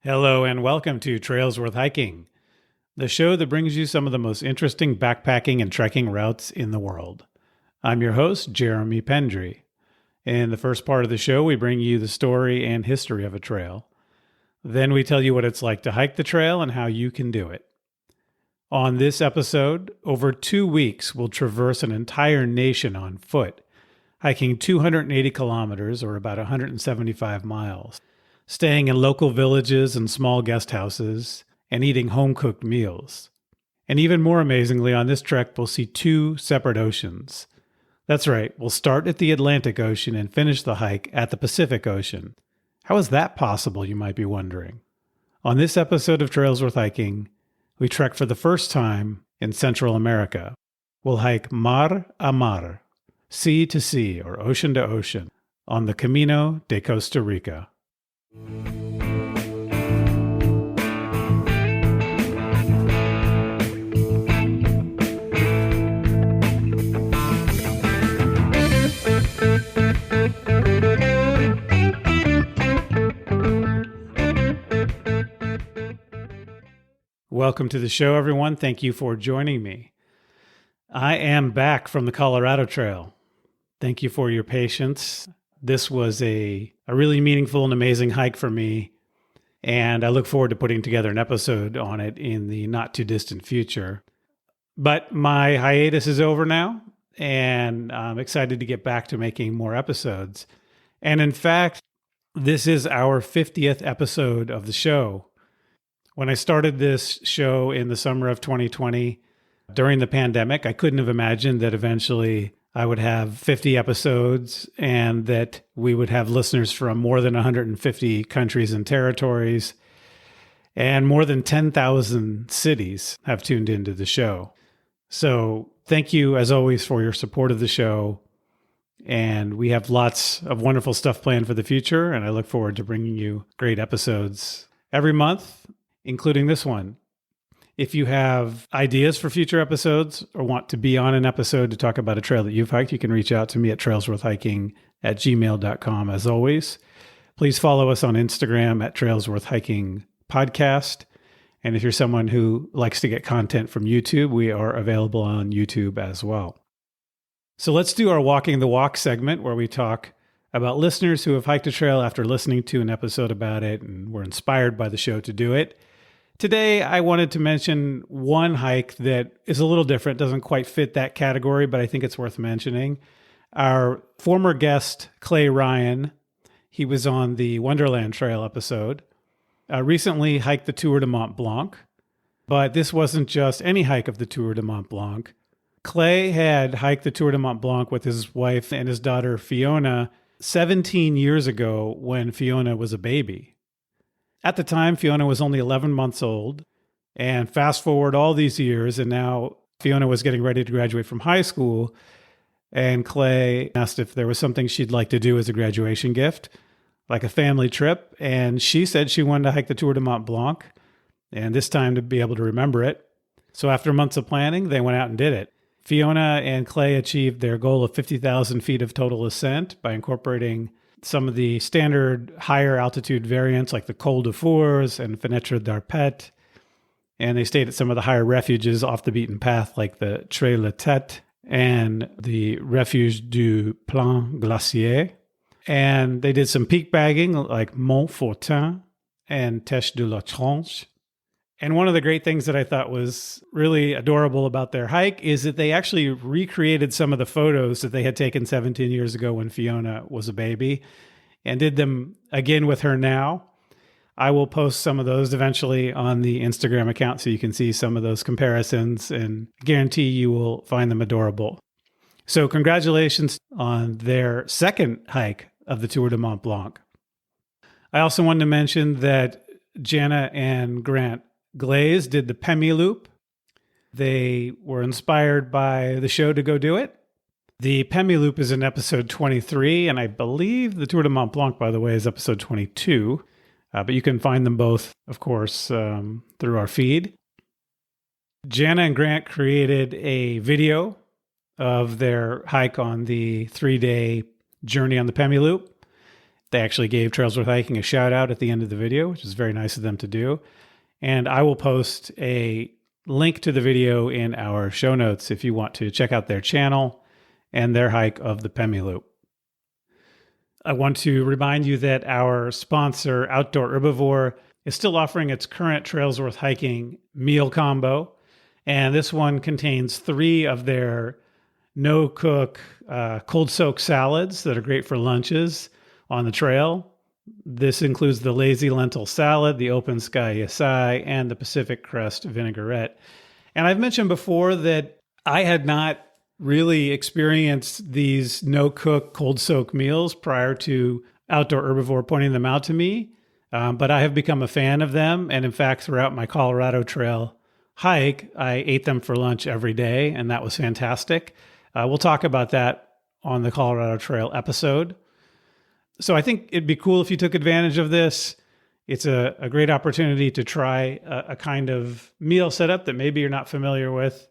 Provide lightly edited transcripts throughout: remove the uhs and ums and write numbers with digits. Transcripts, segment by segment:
Hello and welcome to Trails Worth Hiking, the show that brings you some of the most interesting backpacking and trekking routes in the world. I'm your host, Jeremy Pendry. In the first part of the show, we bring you the story and history of a trail. Then we tell you what it's like to hike the trail and how you can do it. On this episode, over 2 weeks, we'll traverse an entire nation on foot, hiking 280 kilometers or about 175 miles. Staying in local villages and small guest houses, and eating home-cooked meals. And even more amazingly, on this trek, we'll see 2 separate oceans. That's right, we'll start at the Atlantic Ocean and finish the hike at the Pacific Ocean. How is that possible, you might be wondering? On this episode of Trails Worth Hiking, we trek for the first time in Central America. We'll hike mar a mar, sea to sea or ocean to ocean, on the Camino de Costa Rica. Welcome to the show, everyone. Thank you for joining me. I am back from the Colorado Trail. Thank you for your patience. This was a really meaningful and amazing hike for me, and I look forward to putting together an episode on it in the not-too-distant future. But my hiatus is over now, and I'm excited to get back to making more episodes. And in fact, this is our 50th episode of the show. When I started this show in the summer of 2020, during the pandemic, I couldn't have imagined that eventually I would have 50 episodes and that we would have listeners from more than 150 countries and territories, and more than 10,000 cities have tuned into the show. So thank you, as always, for your support of the show. And we have lots of wonderful stuff planned for the future, and I look forward to bringing you great episodes every month, including this one. If you have ideas for future episodes or want to be on an episode to talk about a trail that you've hiked, you can reach out to me at trailsworthhiking@gmail.com. As always, please follow us on Instagram at trailsworthhikingpodcast. And if you're someone who likes to get content from YouTube, we are available on YouTube as well. So let's do our Walking the Walk segment where we talk about listeners who have hiked a trail after listening to an episode about it and were inspired by the show to do it. Today, I wanted to mention one hike that is a little different, doesn't quite fit that category, but I think it's worth mentioning. Our former guest, Clay Ryan, he was on the Wonderland Trail episode, recently hiked the Tour de Mont Blanc, but this wasn't just any hike of the Tour de Mont Blanc. Clay had hiked the Tour de Mont Blanc with his wife and his daughter, Fiona, 17 years ago when Fiona was a baby. At the time, Fiona was only 11 months old, and fast forward all these years, and now Fiona was getting ready to graduate from high school, and Clay asked if there was something she'd like to do as a graduation gift, like a family trip, and she said she wanted to hike the Tour de Mont Blanc, and this time to be able to remember it. So after months of planning, they went out and did it. Fiona and Clay achieved their goal of 50,000 feet of total ascent by incorporating some of the standard higher altitude variants like the Col de Fours and Fenêtre d'Arpet. And they stayed at some of the higher refuges off the beaten path like the Tres la Tête and the Refuge du Plan Glacier. And they did some peak bagging like Mont Fortin and Têche de la Tranche. And one of the great things that I thought was really adorable about their hike is that they actually recreated some of the photos that they had taken 17 years ago when Fiona was a baby and did them again with her now. I will post some of those eventually on the Instagram account so you can see some of those comparisons and guarantee you will find them adorable. So congratulations on their second hike of the Tour de Mont Blanc. I also wanted to mention that Jana and Grant Glaze did the Pemi Loop. They were inspired by the show to go do it. The Pemi Loop is in episode 23, and I believe the Tour de Mont Blanc, by the way, is episode 22. But you can find them both, of course, through our feed. Jana and Grant created a video of their hike on the 3-day journey on the Pemi Loop. They actually gave Trails Worth Hiking a shout out at the end of the video, which is very nice of them to do. And I will post a link to the video in our show notes if you want to check out their channel and their hike of the Pemi Loop. I want to remind you that our sponsor, Outdoor Herbivore, is still offering its current Trails Worth Hiking meal combo. And this one contains 3 of their no-cook cold soak salads that are great for lunches on the trail. This includes the Lazy Lentil Salad, the Open Sky Yasai, and the Pacific Crest Vinaigrette. And I've mentioned before that I had not really experienced these no-cook cold soak meals prior to Outdoor Herbivore pointing them out to me, but I have become a fan of them. And in fact, throughout my Colorado Trail hike, I ate them for lunch every day, and that was fantastic. We'll talk about that on the Colorado Trail episode. So I think it'd be cool if you took advantage of this. It's a great opportunity to try a kind of meal setup that maybe you're not familiar with.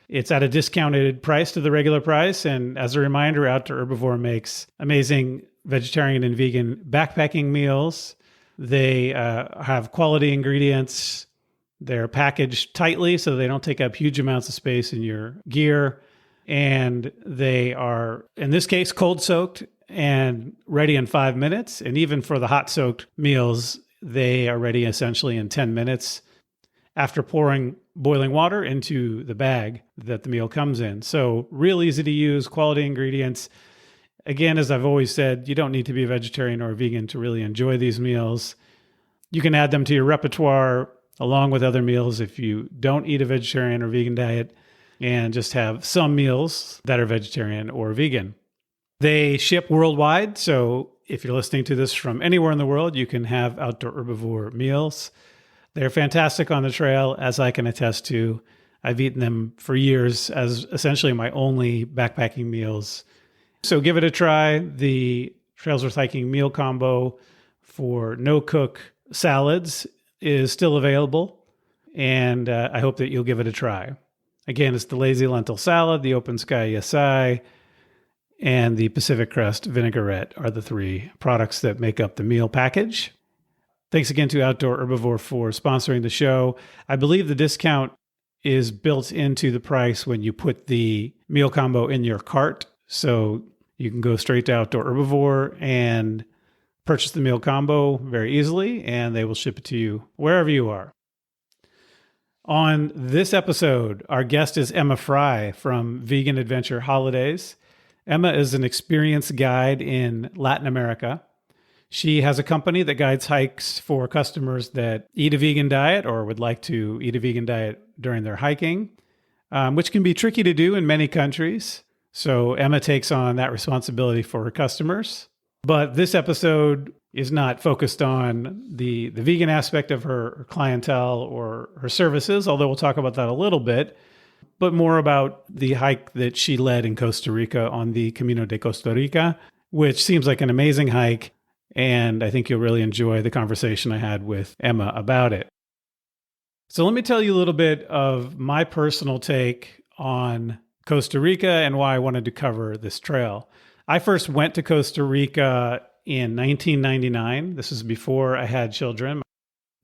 It's at a discounted price to the regular price. And as a reminder, Outdoor Herbivore makes amazing vegetarian and vegan backpacking meals. They have quality ingredients. They're packaged tightly so they don't take up huge amounts of space in your gear. And they are, in this case, cold soaked and ready in 5 minutes. And even for the hot soaked meals, they are ready essentially in 10 minutes after pouring boiling water into the bag that the meal comes in. So real easy to use, quality ingredients. Again, as I've always said, you don't need to be a vegetarian or a vegan to really enjoy these meals. You can add them to your repertoire along with other meals if you don't eat a vegetarian or vegan diet, and just have some meals that are vegetarian or vegan. They ship worldwide, so if you're listening to this from anywhere in the world, you can have Outdoor Herbivore meals. They're fantastic on the trail, as I can attest to. I've eaten them for years as essentially my only backpacking meals. So give it a try. The Trails Worth Hiking meal combo for no-cook salads is still available, and I hope that you'll give it a try. Again, it's the Lazy Lentil Salad, the Open Sky Yasai, and the Pacific Crest Vinaigrette are the 3 products that make up the meal package. Thanks again to Outdoor Herbivore for sponsoring the show. I believe the discount is built into the price when you put the meal combo in your cart. So you can go straight to Outdoor Herbivore and purchase the meal combo very easily, and they will ship it to you wherever you are. On this episode, our guest is Emma Fry from Vegan Adventure Holidays. Emma is an experienced guide in Latin America. She has a company that guides hikes for customers that eat a vegan diet or would like to eat a vegan diet during their hiking, which can be tricky to do in many countries. So Emma takes on that responsibility for her customers. But this episode is not focused on the vegan aspect of her clientele or her services, although we'll talk about that a little bit, but more about the hike that she led in Costa Rica on the Camino de Costa Rica, which seems like an amazing hike. And I think you'll really enjoy the conversation I had with Emma about it. So let me tell you a little bit of my personal take on Costa Rica and why I wanted to cover this trail. I first went to Costa Rica in 1999. This is before I had children.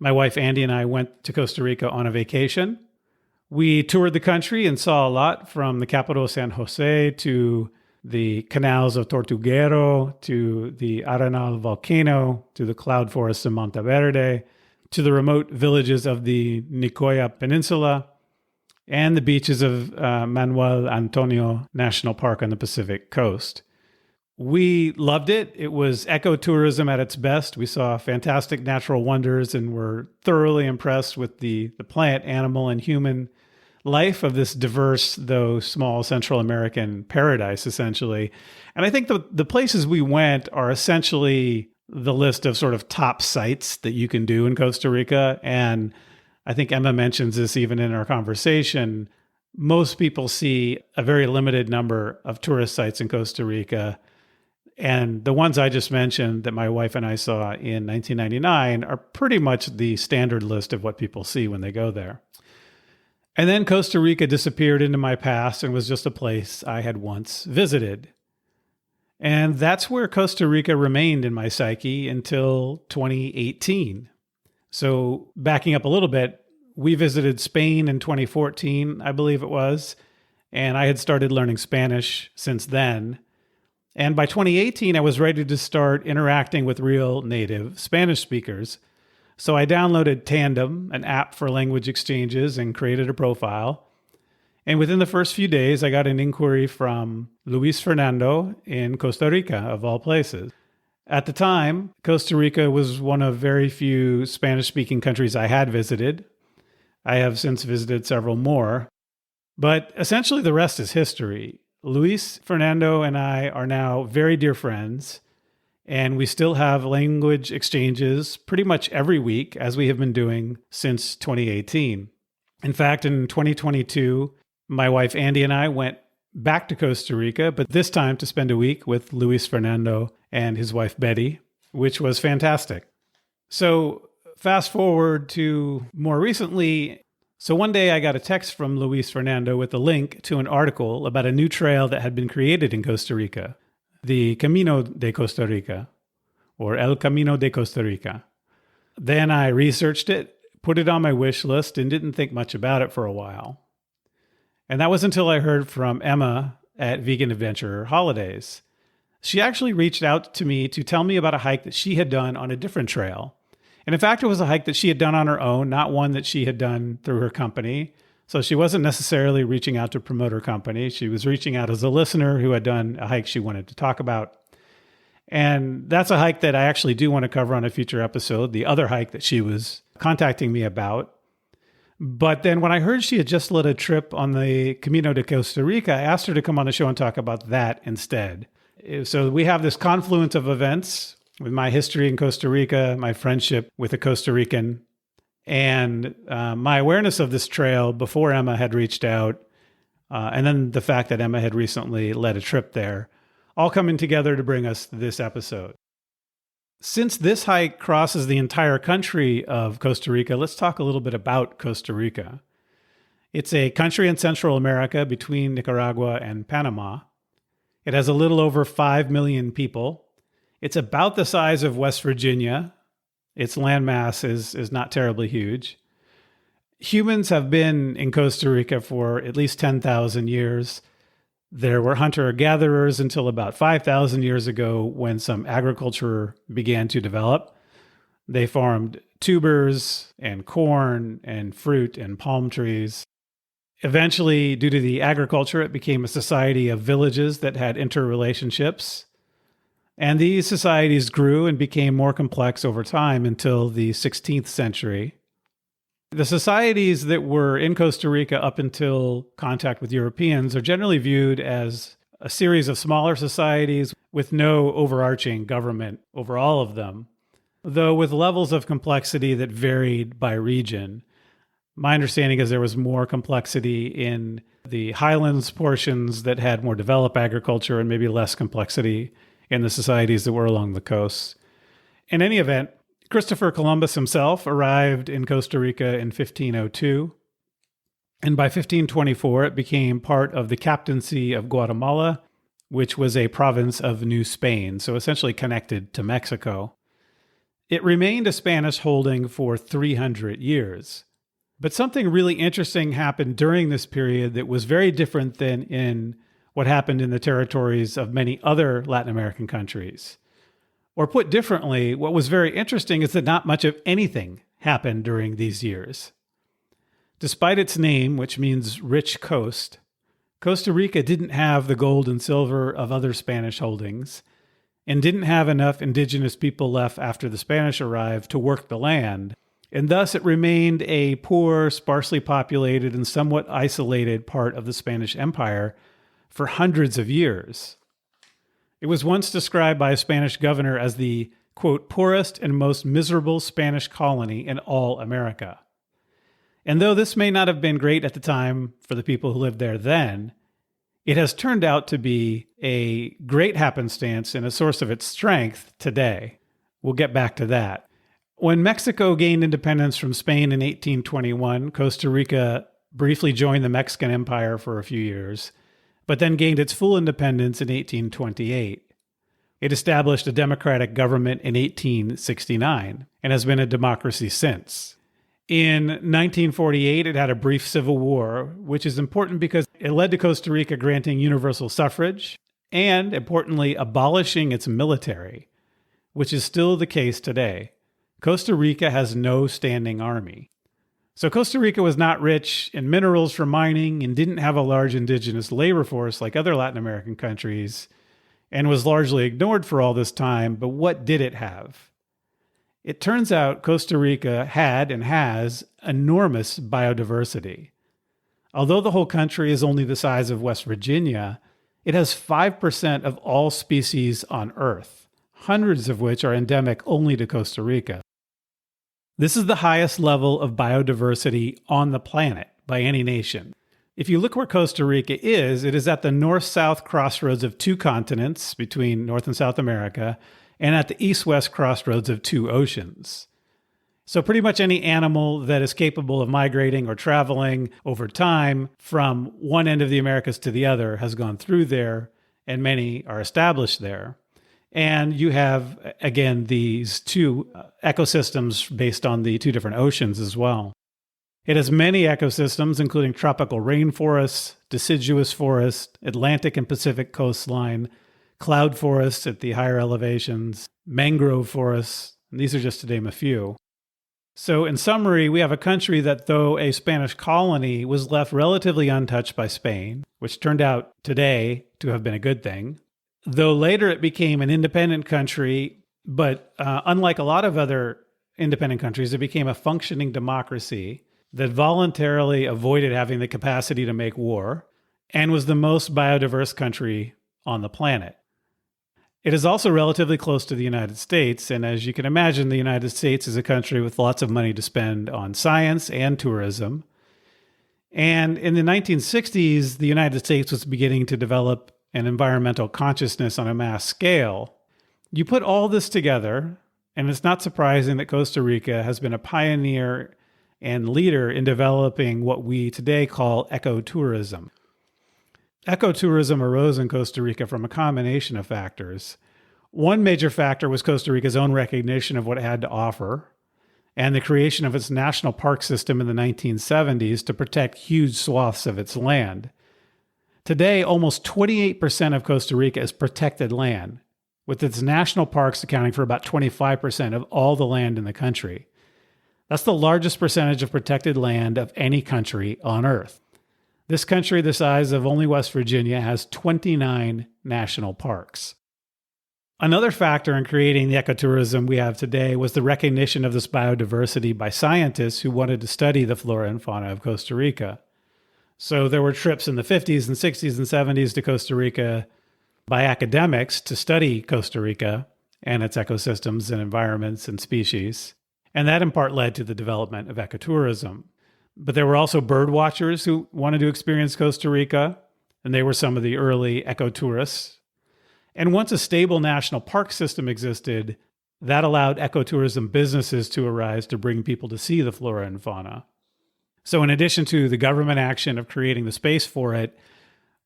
My wife, Andy, and I went to Costa Rica on a vacation. We toured the country and saw a lot, from the capital, San Jose, to the canals of Tortuguero, to the Arenal volcano, to the cloud forests of Monteverde, to the remote villages of the Nicoya Peninsula, and the beaches of Manuel Antonio National Park on the Pacific coast. We loved it. It was ecotourism at its best. We saw fantastic natural wonders and were thoroughly impressed with the plant, animal, and human life of this diverse, though small, Central American paradise, essentially. And I think the places we went are essentially the list of sort of top sites that you can do in Costa Rica. And I think Emma mentions this even in our conversation. Most people see a very limited number of tourist sites in Costa Rica. And the ones I just mentioned that my wife and I saw in 1999 are pretty much the standard list of what people see when they go there. And then Costa Rica disappeared into my past and was just a place I had once visited. And that's where Costa Rica remained in my psyche until 2018. So backing up a little bit, we visited Spain in 2014, I believe it was, and I had started learning Spanish since then. And by 2018, I was ready to start interacting with real native Spanish speakers. So I downloaded Tandem, an app for language exchanges, and created a profile. And within the first few days, I got an inquiry from Luis Fernando in Costa Rica, of all places. At the time, Costa Rica was one of very few Spanish-speaking countries I had visited. I have since visited several more. But essentially, the rest is history. Luis Fernando and I are now very dear friends, and we still have language exchanges pretty much every week, as we have been doing since 2018. In fact, in 2022, my wife Andy and I went back to Costa Rica, but this time to spend a week with Luis Fernando and his wife Betty, which was fantastic. So fast forward to more recently. So one day I got a text from Luis Fernando with a link to an article about a new trail that had been created in Costa Rica, the Camino de Costa Rica, or El Camino de Costa Rica. Then I researched it, put it on my wish list, and didn't think much about it for a while. And that was until I heard from Emma at Vegan Adventure Holidays. She actually reached out to me to tell me about a hike that she had done on a different trail. And in fact, it was a hike that she had done on her own, not one that she had done through her company. So she wasn't necessarily reaching out to promote her company. She was reaching out as a listener who had done a hike she wanted to talk about. And that's a hike that I actually do want to cover on a future episode, the other hike that she was contacting me about. But then when I heard she had just led a trip on the Camino de Costa Rica, I asked her to come on the show and talk about that instead. So we have this confluence of events with my history in Costa Rica, my friendship with a Costa Rican, and my awareness of this trail before Emma had reached out, and then the fact that Emma had recently led a trip there, all coming together to bring us this episode. Since this hike crosses the entire country of Costa Rica, let's talk a little bit about Costa Rica. It's a country in Central America between Nicaragua and Panama. It has a little over 5 million people. It's about the size of West Virginia. Its landmass is not terribly huge. Humans have been in Costa Rica for at least 10,000 years. There were hunter-gatherers until about 5,000 years ago when some agriculture began to develop. They farmed tubers and corn and fruit and palm trees. Eventually, due to the agriculture, it became a society of villages that had interrelationships. And these societies grew and became more complex over time until the 16th century. The societies that were in Costa Rica up until contact with Europeans are generally viewed as a series of smaller societies with no overarching government over all of them, though with levels of complexity that varied by region. My understanding is there was more complexity in the highlands portions that had more developed agriculture and maybe less complexity in the societies that were along the coast. In any event, Christopher Columbus himself arrived in Costa Rica in 1502, and by 1524 it became part of the Captaincy of Guatemala, which was a province of New Spain, so essentially connected to Mexico. It remained a Spanish holding for 300 years. But something really interesting happened during this period that was very different than in what happened in the territories of many other Latin American countries. Or put differently, what was very interesting is that not much of anything happened during these years. Despite its name, which means rich coast, Costa Rica didn't have the gold and silver of other Spanish holdings and didn't have enough indigenous people left after the Spanish arrived to work the land, and thus it remained a poor, sparsely populated, and somewhat isolated part of the Spanish Empire for hundreds of years. It was once described by a Spanish governor as the, quote, poorest and most miserable Spanish colony in all America. And though this may not have been great at the time for the people who lived there then, it has turned out to be a great happenstance and a source of its strength today. We'll get back to that. When Mexico gained independence from Spain in 1821, Costa Rica briefly joined the Mexican Empire for a few years, but then gained its full independence in 1828. It established a democratic government in 1869 and has been a democracy since. In 1948, it had a brief civil war, which is important because it led to Costa Rica granting universal suffrage and, importantly, abolishing its military, which is still the case today. Costa Rica has no standing army. So Costa Rica was not rich in minerals for mining and didn't have a large indigenous labor force like other Latin American countries, and was largely ignored for all this time. But what did it have? It turns out Costa Rica had and has enormous biodiversity. Although the whole country is only the size of West Virginia, it has 5% of all species on Earth, hundreds of which are endemic only to Costa Rica. This is the highest level of biodiversity on the planet by any nation. If you look where Costa Rica is, it is at the north-south crossroads of two continents between North and South America, and at the east-west crossroads of two oceans. So pretty much any animal that is capable of migrating or traveling over time from one end of the Americas to the other has gone through there, and many are established there. And you have, again, these two ecosystems based on the two different oceans as well. It has many ecosystems, including tropical rainforests, deciduous forest, Atlantic and Pacific coastline, cloud forests at the higher elevations, mangrove forests, and these are just to name a few. So in summary, we have a country that, though a Spanish colony, was left relatively untouched by Spain, which turned out today to have been a good thing. Though later it became an independent country, but unlike a lot of other independent countries, it became a functioning democracy that voluntarily avoided having the capacity to make war and was the most biodiverse country on the planet. It is also relatively close to the United States, and as you can imagine, the United States is a country with lots of money to spend on science and tourism. And in the 1960s, the United States was beginning to develop an environmental consciousness on a mass scale. You put all this together, and it's not surprising that Costa Rica has been a pioneer and leader in developing what we today call ecotourism. Ecotourism arose in Costa Rica from a combination of factors. One major factor was Costa Rica's own recognition of what it had to offer and the creation of its national park system in the 1970s to protect huge swaths of its land. Today, almost 28% of Costa Rica is protected land, with its national parks accounting for about 25% of all the land in the country. That's the largest percentage of protected land of any country on Earth. This country, the size of only West Virginia, has 29 national parks. Another factor in creating the ecotourism we have today was the recognition of this biodiversity by scientists who wanted to study the flora and fauna of Costa Rica. So there were trips in the 50s and 60s and 70s to Costa Rica by academics to study Costa Rica and its ecosystems and environments and species. And that in part led to the development of ecotourism. But there were also bird watchers who wanted to experience Costa Rica, and they were some of the early ecotourists. And once a stable national park system existed, that allowed ecotourism businesses to arise to bring people to see the flora and fauna. So in addition to the government action of creating the space for it,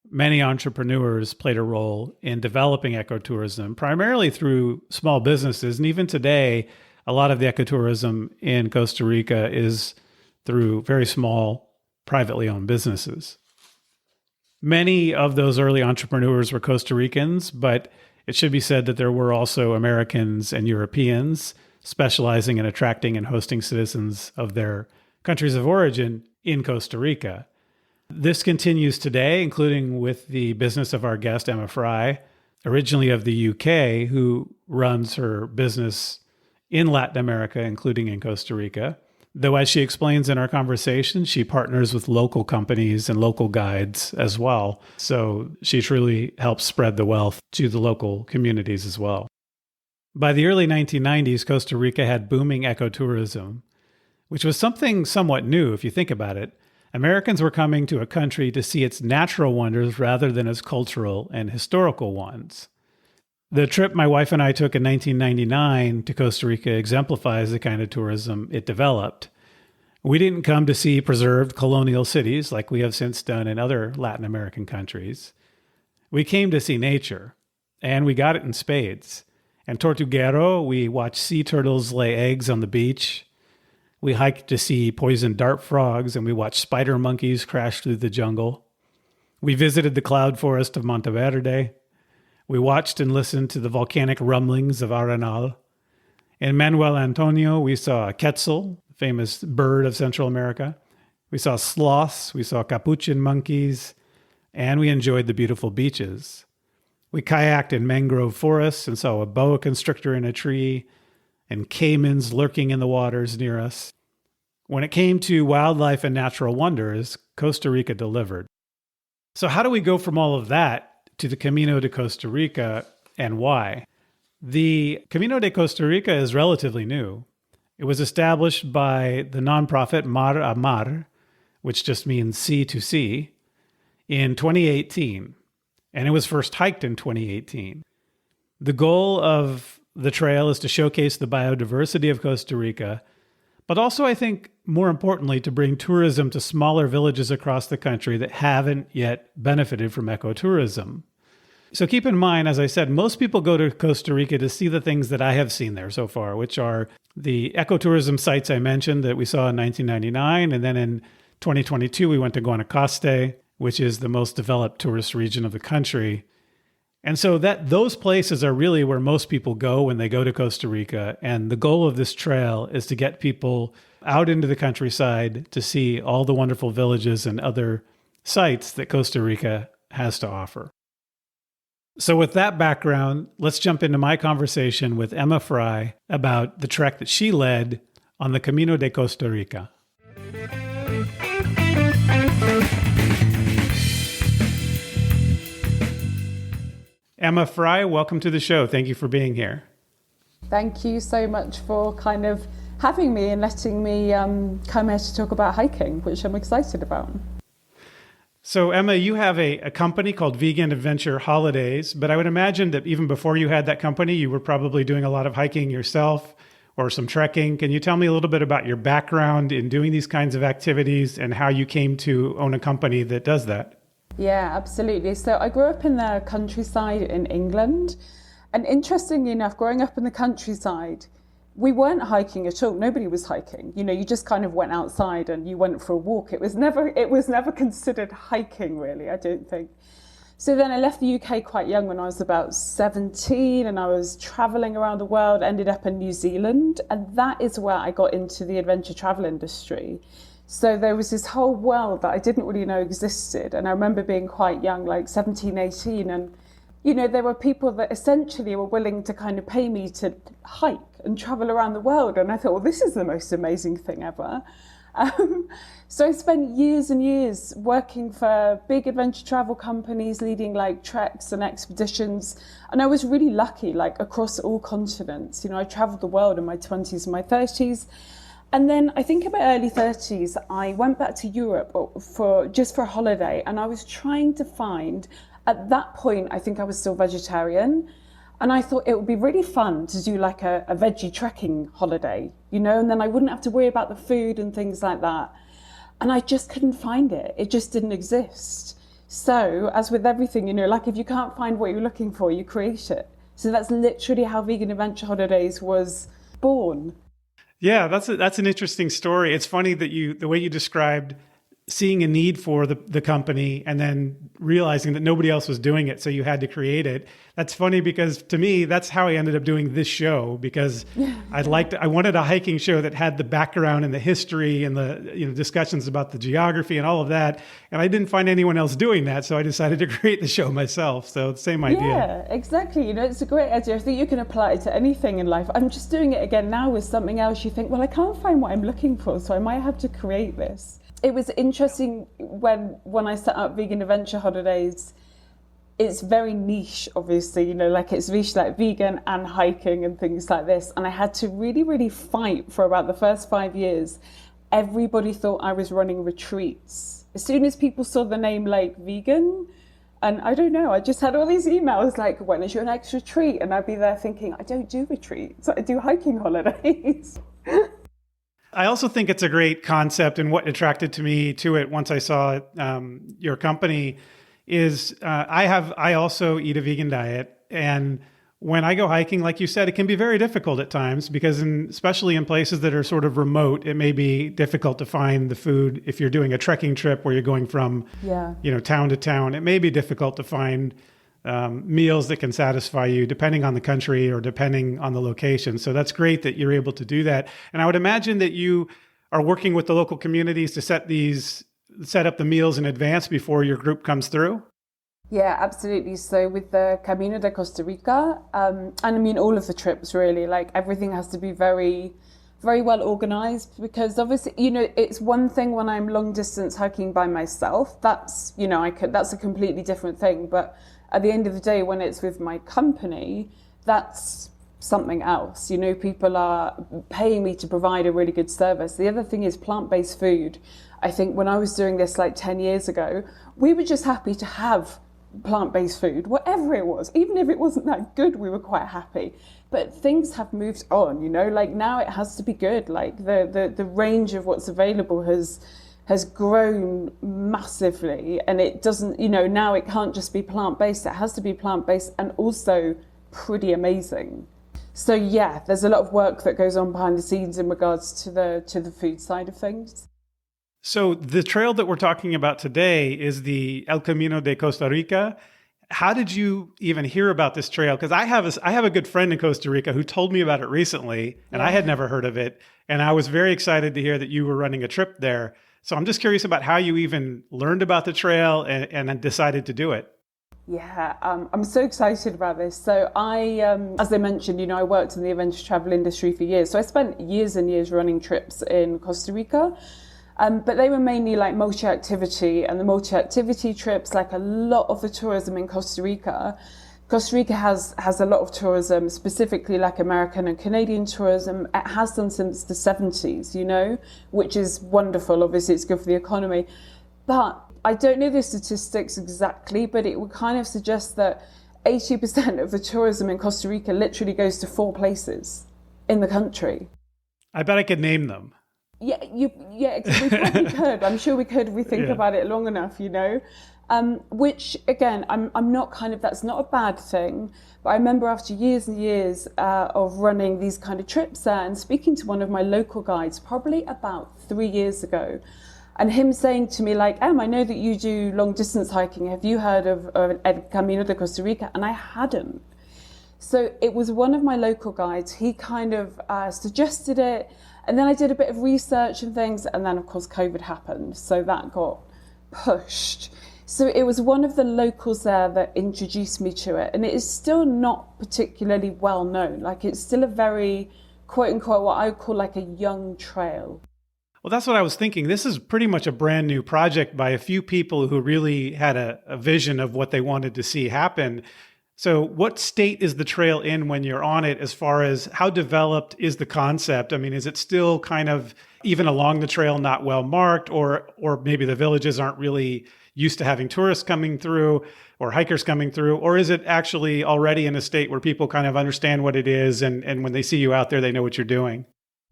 many entrepreneurs played a role in developing ecotourism, primarily through small businesses. And even today, a lot of the ecotourism in Costa Rica is through very small, privately owned businesses. Many of those early entrepreneurs were Costa Ricans, but it should be said that there were also Americans and Europeans specializing in attracting and hosting citizens of their countries of origin in Costa Rica. This continues today, including with the business of our guest, Emma Fry, originally of the UK, who runs her business in Latin America, including in Costa Rica. Though, as she explains in our conversation, she partners with local companies and local guides as well. So she truly helps spread the wealth to the local communities as well. By the early 1990s, Costa Rica had booming ecotourism, which was something somewhat new if you think about it. Americans were coming to a country to see its natural wonders rather than its cultural and historical ones. The trip my wife and I took in 1999 to Costa Rica exemplifies the kind of tourism it developed. We didn't come to see preserved colonial cities like we have since done in other Latin American countries. We came to see nature, and we got it in spades. And Tortuguero, we watched sea turtles lay eggs on the beach. We hiked to see poison dart frogs, and we watched spider monkeys crash through the jungle. We visited the cloud forest of Monteverde. We watched and listened to the volcanic rumblings of Arenal. In Manuel Antonio, we saw a quetzal, famous bird of Central America. We saw sloths, we saw capuchin monkeys, and we enjoyed the beautiful beaches. We kayaked in mangrove forests and saw a boa constrictor in a tree and caimans lurking in the waters near us. When it came to wildlife and natural wonders, Costa Rica delivered. So how do we go from all of that to the Camino de Costa Rica, and why? The Camino de Costa Rica is relatively new. It was established by the nonprofit Mar a Mar, which just means sea to sea, in 2018. And it was first hiked in 2018. The goal of the trail is to showcase the biodiversity of Costa Rica, but also, I think, more importantly, to bring tourism to smaller villages across the country that haven't yet benefited from ecotourism. So keep in mind, as I said, most people go to Costa Rica to see the things that I have seen there so far, which are the ecotourism sites I mentioned that we saw in 1999. And then in 2022, we went to Guanacaste, which is the most developed tourist region of the country. And so those places are really where most people go when they go to Costa Rica. And the goal of this trail is to get people out into the countryside to see all the wonderful villages and other sites that Costa Rica has to offer. So with that background, let's jump into my conversation with Emma Fry about the trek that she led on the Camino de Costa Rica. Emma Fry, welcome to the show. Thank you for being here. Thank you so much for kind of having me and letting me come here to talk about hiking, which I'm excited about. So Emma, you have a company called Vegan Adventure Holidays, but I would imagine that even before you had that company, you were probably doing a lot of hiking yourself or some trekking. Can you tell me a little bit about your background in doing these kinds of activities and how you came to own a company that does that? Yeah, absolutely. So I grew up in the countryside in England. And interestingly enough, growing up in the countryside, we weren't hiking at all. Nobody was hiking. You know, you just kind of went outside and you went for a walk. It was never considered hiking, really, I don't think. So then I left the UK quite young when I was about 17, and I was traveling around the world, ended up in New Zealand. And that is where I got into the adventure travel industry. So there was this whole world that I didn't really know existed. And I remember being quite young, like 17, 18. And, you know, there were people that essentially were willing to kind of pay me to hike and travel around the world. And I thought, well, this is the most amazing thing ever. So I spent years and years working for big adventure travel companies, leading like treks and expeditions. And I was really lucky, like across all continents. You know, I traveled the world in my 20s and my 30s. And then I think in my early 30s, I went back to Europe for a holiday. And I was trying to find, at that point, I think I was still vegetarian. And I thought it would be really fun to do like a veggie trekking holiday, you know, and then I wouldn't have to worry about the food and things like that. And I just couldn't find it. It just didn't exist. So as with everything, you know, like if you can't find what you're looking for, you create it. So that's literally how Vegan Adventure Holidays was born. Yeah, that's an interesting story. It's funny that the way you described seeing a need for the company and then realizing that nobody else was doing it, so you had to create it. That's funny because to me, that's how I ended up doing this show, because I wanted a hiking show that had the background and the history and the discussions about the geography and all of that. And I didn't find anyone else doing that, so I decided to create the show myself. So same idea. Yeah, exactly. You know, it's a great idea. I think you can apply it to anything in life. I'm just doing it again now with something else. You think, well, I can't find what I'm looking for, so I might have to create this. It was interesting when I set up Vegan Adventure Holidays. It's very niche, obviously, you know, like it's niche like vegan and hiking and things like this. And I had to really, really fight for about the first 5 years. Everybody thought I was running retreats. As soon as people saw the name like vegan, and I don't know, I just had all these emails like, when is your next retreat? And I'd be there thinking, I don't do retreats, I do hiking holidays. I also think it's a great concept, and what attracted me to it once I saw your company is I also eat a vegan diet. And when I go hiking, like you said, it can be very difficult at times because especially in places that are sort of remote, it may be difficult to find the food. If you're doing a trekking trip where you're going from, town to town, it may be difficult to find meals that can satisfy you depending on the country or depending on the location. So that's great that you're able to do that. And I would imagine that you are working with the local communities to set up the meals in advance before your group comes through. Yeah, absolutely. So with the Camino de Costa Rica, and I mean all of the trips really, like everything has to be very, very well organized because obviously, it's one thing when I'm long distance hiking by myself. That's, that's a completely different thing. But at the end of the day, when it's with my company, that's something else. People are paying me to provide a really good service. The other thing is plant-based food. I think when I was doing this like 10 years ago, we were just happy to have plant-based food, whatever it was. Even if it wasn't that good, we were quite happy. But things have moved on, like now it has to be good. Like the range of what's available has grown massively, and it doesn't, now it can't just be plant-based. It has to be plant-based and also pretty amazing. So yeah, there's a lot of work that goes on behind the scenes in regards to the food side of things. So the trail that we're talking about today is the El Camino de Costa Rica. How did you even hear about this trail? Because I have a good friend in Costa Rica who told me about it recently, and I had never heard of it. And I was very excited to hear that you were running a trip there. So I'm just curious about how you even learned about the trail and decided to do it. Yeah, I'm so excited about this. So as I mentioned, I worked in the adventure travel industry for years. So I spent years and years running trips in Costa Rica. But they were mainly like multi-activity, and the multi-activity trips, like a lot of the tourism in Costa Rica has a lot of tourism, specifically like American and Canadian tourism. It has done since the 70s, which is wonderful. Obviously, it's good for the economy. But I don't know the statistics exactly, but it would kind of suggest that 80% of the tourism in Costa Rica literally goes to 4 places in the country. I bet I could name them. We probably could. I'm sure we could if we think about it long enough, which again, I'm not that's not a bad thing. But I remember after years and years of running these kind of trips there and speaking to one of my local guides, probably about 3 years ago, and him saying to me like, I know that you do long distance hiking. Have you heard of El Camino de Costa Rica? And I hadn't. So it was one of my local guides. He kind of suggested it. And then I did a bit of research and things, and then of course COVID happened, so that got pushed. So it was one of the locals there that introduced me to it, and it is still not particularly well known. Like it's still a very, quote unquote, what I would call like a young trail. Well, that's what I was thinking. This is pretty much a brand new project by a few people who really had a vision of what they wanted to see happen. So what state is the trail in when you're on it as far as how developed is the concept? I mean, is it still kind of even along the trail not well marked, or maybe the villages aren't really used to having tourists coming through or hikers coming through? Or is it actually already in a state where people kind of understand what it is and when they see you out there, they know what you're doing?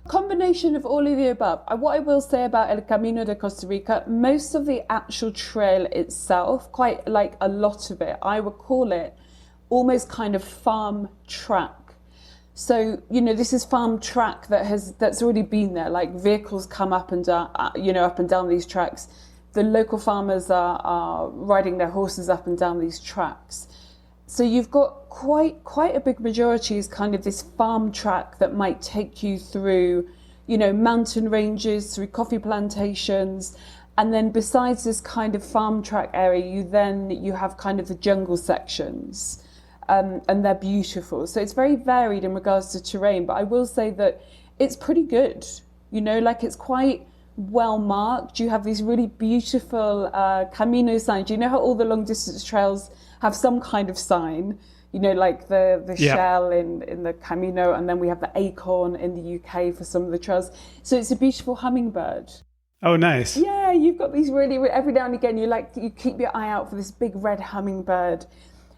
Combination of all of the above. What I will say about El Camino de Costa Rica, most of the actual trail itself, quite like a lot of it, I would call it almost kind of farm track. So, this is farm track that's already been there. Like vehicles come up and down, up and down these tracks. The local farmers are riding their horses up and down these tracks. So you've got quite a big majority is kind of this farm track that might take you through, mountain ranges, through coffee plantations. And then besides this kind of farm track area, you have kind of the jungle sections. And they're beautiful. So it's very varied in regards to terrain, but I will say that it's pretty good. It's quite well marked. You have these really beautiful Camino signs. You know how all the long distance trails have some kind of sign, like the shell in the Camino, and then we have the acorn in the UK for some of the trails. So it's a beautiful hummingbird. Oh, nice. Yeah, you've got these really, every now and again, you keep your eye out for this big red hummingbird.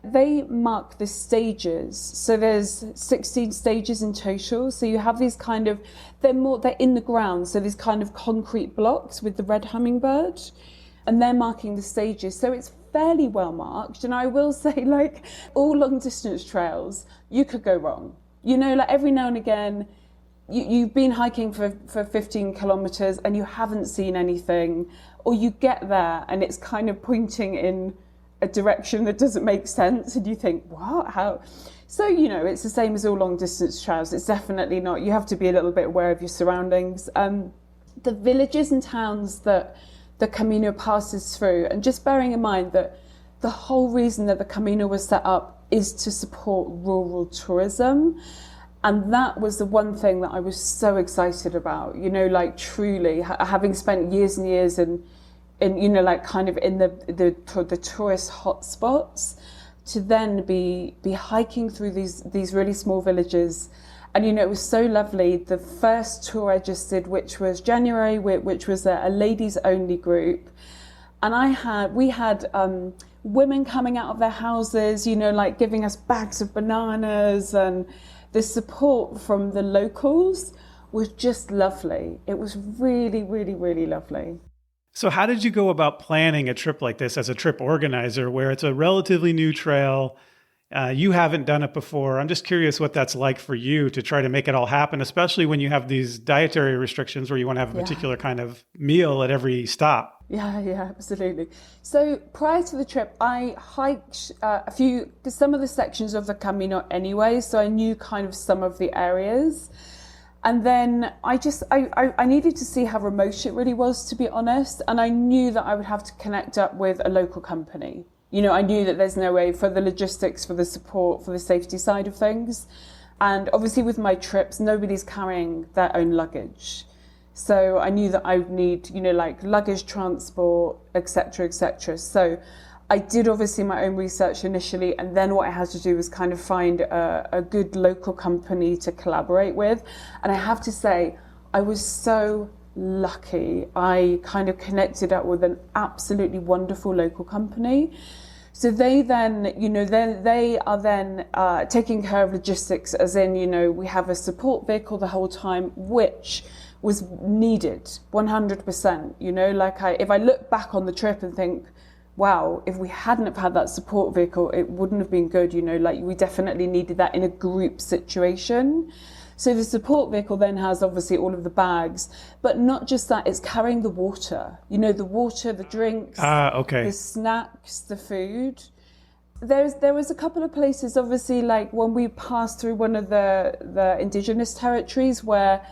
They mark the stages. So there's 16 stages in total. So you have these kind of, they're in the ground. So these kind of concrete blocks with the red hummingbird, and they're marking the stages. So it's fairly well marked. And I will say, like, all long distance trails, you could go wrong. You know, like every now and again, you've been hiking for 15 kilometers and you haven't seen anything, or you get there and it's kind of pointing in a direction that doesn't make sense and you think, what, how? So, you know, it's the same as all long distance trails. It's definitely not, you have to be a little bit aware of your surroundings. The villages and towns that the Camino passes through, and just bearing in mind that the whole reason that the Camino was set up is to support rural tourism. And that was the one thing that I was so excited about, you know, like truly having spent years and years in you know, like kind of in the tourist hotspots, to then be hiking through these really small villages. And, you know, it was so lovely. The first tour I just did, which was January, which was a ladies only group. And we had women coming out of their houses, you know, like giving us bags of bananas, and the support from the locals was just lovely. It was really, really, really lovely. So how did you go about planning a trip like this as a trip organizer, where it's a relatively new trail? You haven't done it before. I'm just curious what that's like for you to try to make it all happen, especially when you have these dietary restrictions where you want to have a particular kind of meal at every stop. Yeah, absolutely. So prior to the trip, I hiked some of the sections of the Camino anyway, so I knew kind of some of the areas. And then I needed to see how remote it really was, to be honest. And I knew that I would have to connect up with a local company. You know, I knew that there's no way for the logistics, for the support, for the safety side of things. And obviously with my trips, nobody's carrying their own luggage. So I knew that I would need, you know, like luggage transport, etc., etc. So I did obviously my own research initially, and then what I had to do was kind of find a good local company to collaborate with. And I have to say, I was so lucky. I kind of connected up with an absolutely wonderful local company. So they then, you know, they are then taking care of logistics, as in, you know, we have a support vehicle the whole time, which was needed 100%. You know, like if I look back on the trip and think, wow, if we hadn't have had that support vehicle, it wouldn't have been good. You know, like we definitely needed that in a group situation. So the support vehicle then has obviously all of the bags, but not just that, it's carrying the water, you know, the water, the drinks, the snacks, the food. There was a couple of places, obviously, like when we passed through one of the indigenous territories where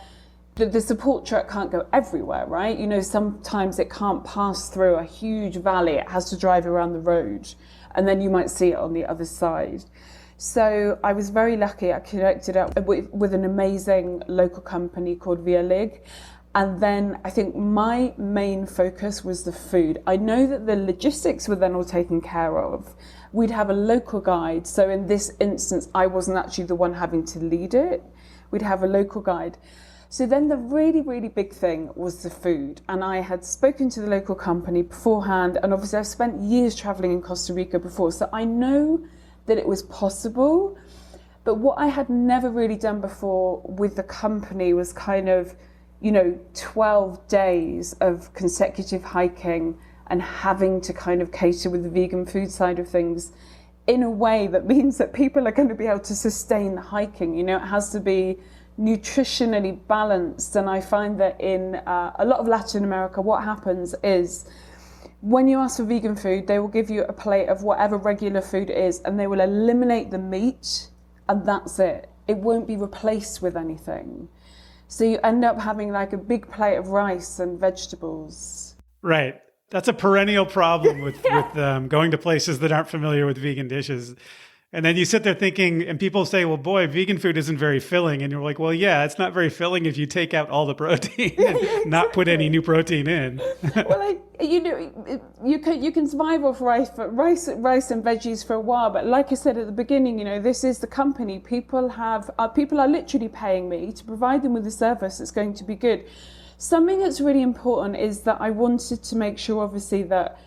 the support truck can't go everywhere, right? You know, sometimes it can't pass through a huge valley. It has to drive around the road, and then you might see it on the other side. So I was very lucky. I connected up with an amazing local company called Via Lig. And then I think my main focus was the food. I know that the logistics were then all taken care of. We'd have a local guide. So in this instance, I wasn't actually the one having to lead it. We'd have a local guide. So then the really, really big thing was the food. And I had spoken to the local company beforehand. And obviously I've spent years traveling in Costa Rica before. So I know that it was possible. But what I had never really done before with the company was kind of, you know, 12 days of consecutive hiking and having to kind of cater with the vegan food side of things in a way that means that people are going to be able to sustain the hiking. You know, it has to be nutritionally balanced. And I find that in a lot of Latin America, what happens is when you ask for vegan food, they will give you a plate of whatever regular food is, and they will eliminate the meat, and that's it. It won't be replaced with anything. So you end up having like a big plate of rice and vegetables. Right. That's a perennial problem with going to places that aren't familiar with vegan dishes. And then you sit there thinking, and people say, well, boy, vegan food isn't very filling. And you're like, well, yeah, it's not very filling if you take out all the protein and not put any new protein in. Well, you know, you can survive off rice and veggies for a while. But like I said at the beginning, you know, this is the company. People are literally paying me to provide them with a service that's going to be good. Something that's really important is that I wanted to make sure, obviously, that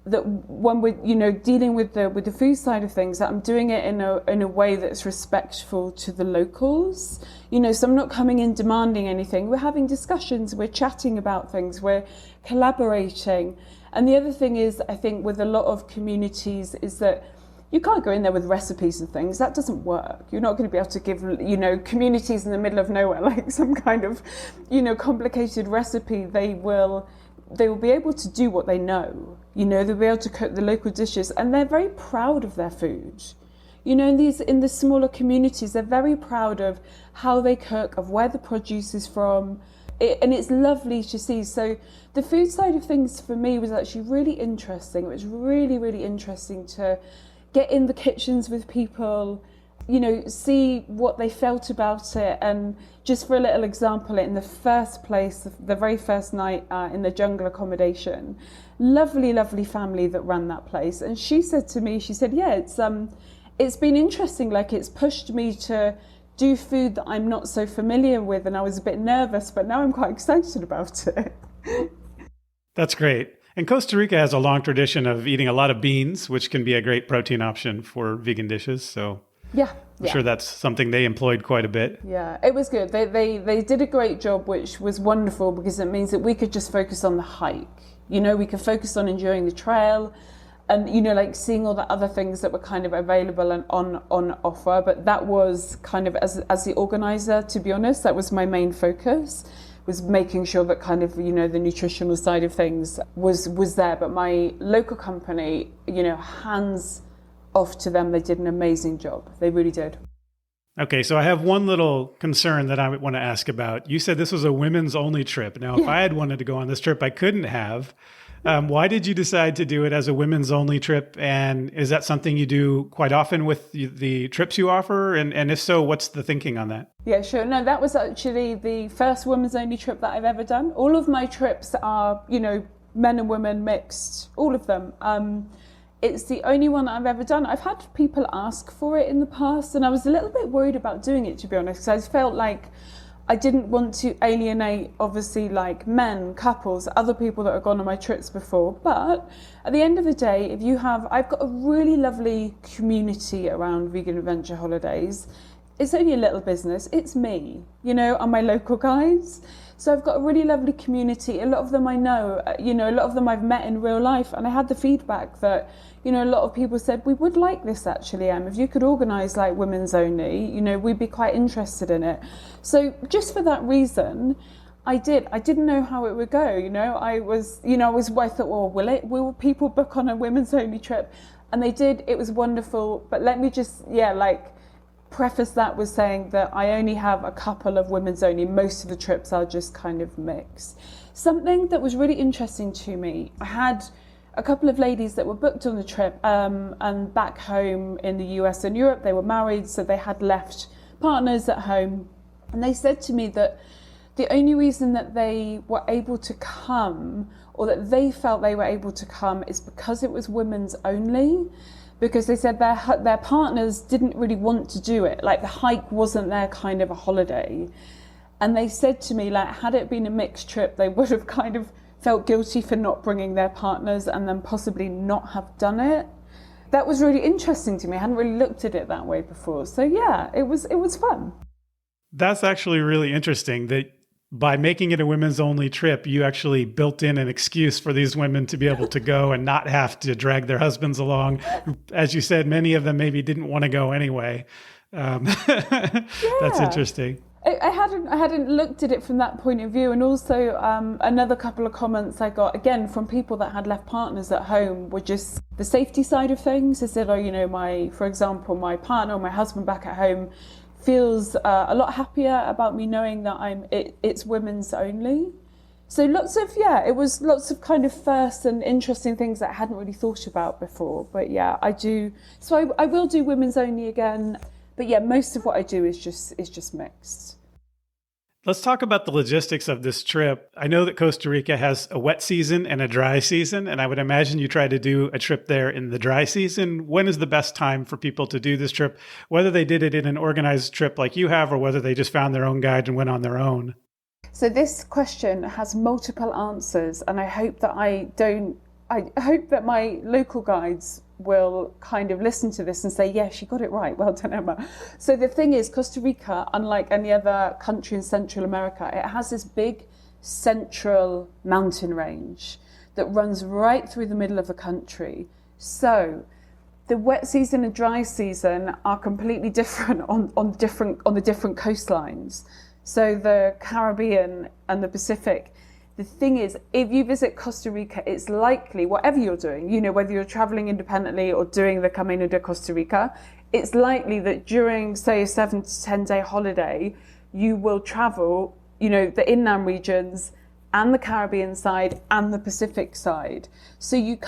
when we're, you know, dealing with the food side of things, that I'm doing it in a way that's respectful to the locals. You know, so I'm not coming in demanding anything. We're having discussions, we're chatting about things, we're collaborating, And the other thing is, I think with a lot of communities is that you can't go in there with recipes and things. That doesn't work. You're not going to be able to give, communities in the middle of nowhere like some kind of, complicated recipe. They will be able to do what they know. They'll be able to cook the local dishes, and they're very proud of their food. In the smaller communities, they're very proud of how they cook, of where the produce is from. And it's lovely to see. So the food side of things for me was actually really interesting. It was really, really interesting to get in the kitchens with people, see what they felt about it. And just for a little example, in the first place, the very first night in the jungle accommodation, lovely, lovely family that ran that place. And she said to me, yeah, it's been interesting. Like, it's pushed me to do food that I'm not so familiar with. And I was a bit nervous, but now I'm quite excited about it. That's great. And Costa Rica has a long tradition of eating a lot of beans, which can be a great protein option for vegan dishes. So I'm sure that's something they employed quite a bit. Yeah, it was good. They did a great job, which was wonderful because it means that we could just focus on the hike. We could focus on enjoying the trail and, like seeing all the other things that were kind of available and on offer. But that was kind of, as the organizer, to be honest, that was my main focus, was making sure that kind of, the nutritional side of things was there. But my local company, hands off to them. They did an amazing job. They really did. Okay, so I have one little concern that I want to ask about. You said this was a women's only trip. Now, if I had wanted to go on this trip, I couldn't have. Why did you decide to do it as a women's only trip? And is that something you do quite often with the trips you offer? And if so, what's the thinking on that? Yeah, sure. No, that was actually the first women's only trip that I've ever done. All of my trips are, men and women mixed, all of them. It's the only one that I've ever done. I've had people ask for it in the past, and I was a little bit worried about doing it, to be honest, because I felt like I didn't want to alienate, obviously, like men, couples, other people that have gone on my trips before. But at the end of the day, I've got a really lovely community around Vegan Adventure Holidays. It's only a little business. It's me, and my local guides. So I've got a really lovely community. A lot of them I know, a lot of them I've met in real life. And I had the feedback that, a lot of people said, we would like this actually, if you could organise like women's only, we'd be quite interested in it. So just for that reason, I didn't know how it would go, I thought, well, will people book on a women's only trip? And they did. It was wonderful. But let me just, preface that with saying that I only have a couple of women's only. Most of the trips are just kind of mixed. Something that was really interesting to me, I had a couple of ladies that were booked on the trip and back home in the US and Europe, they were married, so they had left partners at home. And they said to me that the only reason that they were able to come, or that they felt they were able to come, is because it was women's only. Because they said their partners didn't really want to do it. Like, the hike wasn't their kind of a holiday. And they said to me, like, had it been a mixed trip, they would have kind of felt guilty for not bringing their partners and then possibly not have done it. That was really interesting to me. I hadn't really looked at it that way before. So yeah, it was fun. That's actually really interesting that by making it a women's only trip, you actually built in an excuse for these women to be able to go and not have to drag their husbands along. As you said, many of them maybe didn't want to go anyway. That's interesting. I hadn't looked at it from that point of view. And also another couple of comments I got, again, from people that had left partners at home, were just the safety side of things. They said, for example, my partner or my husband back at home feels a lot happier about me knowing that it's women's only. So it was lots of kind of first and interesting things that I hadn't really thought about before. But yeah, I do. So I will do women's only again. But yeah, most of what I do is just mixed. Let's talk about the logistics of this trip. I know that Costa Rica has a wet season and a dry season, and I would imagine you try to do a trip there in the dry season. When is the best time for people to do this trip, whether they did it in an organized trip like you have, or whether they just found their own guide and went on their own? So this question has multiple answers, and I hope that my local guides will kind of listen to this and say, yes, you got it right. Well done, Emma. So the thing is, Costa Rica, unlike any other country in Central America, it has this big central mountain range that runs right through the middle of the country. So the wet season and dry season are completely different on the different coastlines. So the Caribbean and the Pacific. The thing is, if you visit Costa Rica, it's likely, whatever you're doing, whether you're traveling independently or doing the Camino de Costa Rica, it's likely that during, say, a 7 to 10 day holiday, you will travel, the inland regions and the Caribbean side and the Pacific side. So you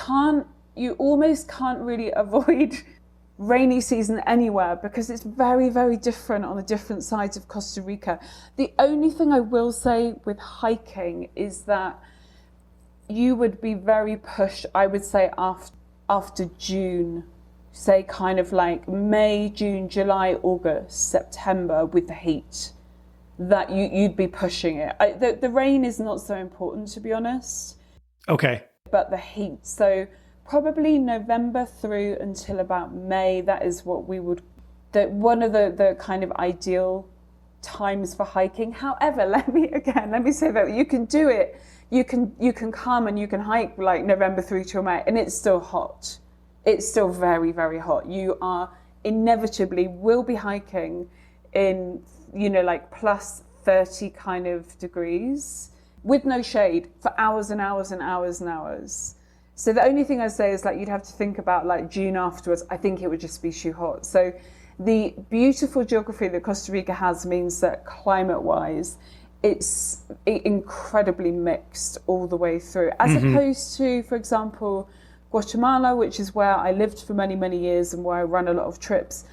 almost can't really avoid rainy season anywhere because it's very, very different on the different sides of Costa Rica. The only thing I will say with hiking is that you would be very pushed, I would say, after June, say kind of like May, June, July, August, September with the heat, that you'd be pushing it. The rain is not so important, to be honest. Okay. But the heat. So probably November through until about May, that is what we would, one of the kind of ideal times for hiking. However, let me say that you can do it. You can come and you can hike like November through till May, and it's still hot. It's still very, very hot. You are inevitably will be hiking in, like plus 30 kind of degrees with no shade for hours and hours and hours and hours. So the only thing I say is like you'd have to think about like June afterwards. I think it would just be too hot. So the beautiful geography that Costa Rica has means that climate-wise, it's incredibly mixed all the way through, as opposed to, for example, Guatemala, which is where I lived for many, many years and where I run a lot of trips.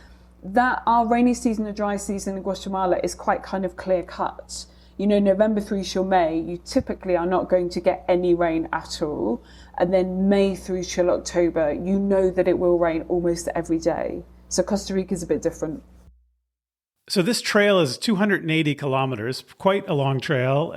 That our rainy season and dry season in Guatemala is quite kind of clear cut. November through till May, you typically are not going to get any rain at all. And then May through till October, that it will rain almost every day. So Costa Rica is a bit different. So this trail is 280 kilometers, quite a long trail.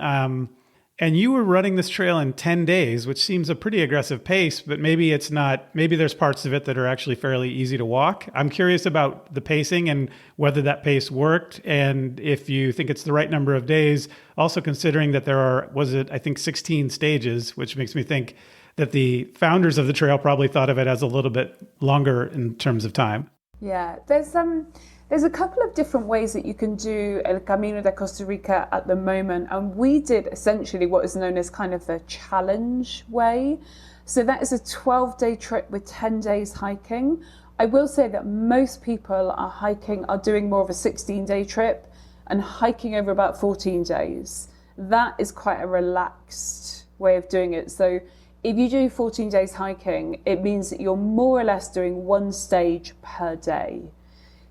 And you were running this trail in 10 days, which seems a pretty aggressive pace, but maybe it's not. Maybe there's parts of it that are actually fairly easy to walk. I'm curious about the pacing and whether that pace worked, and if you think it's the right number of days, also considering that there are, I think 16 stages, which makes me think that the founders of the trail probably thought of it as a little bit longer in terms of time. Yeah, there's a couple of different ways that you can do El Camino de Costa Rica at the moment. And we did essentially what is known as kind of the challenge way. So that is a 12-day trip with 10 days hiking. I will say that most people are doing more of a 16-day trip and hiking over about 14 days. That is quite a relaxed way of doing it. So if you do 14 days hiking, it means that you're more or less doing one stage per day.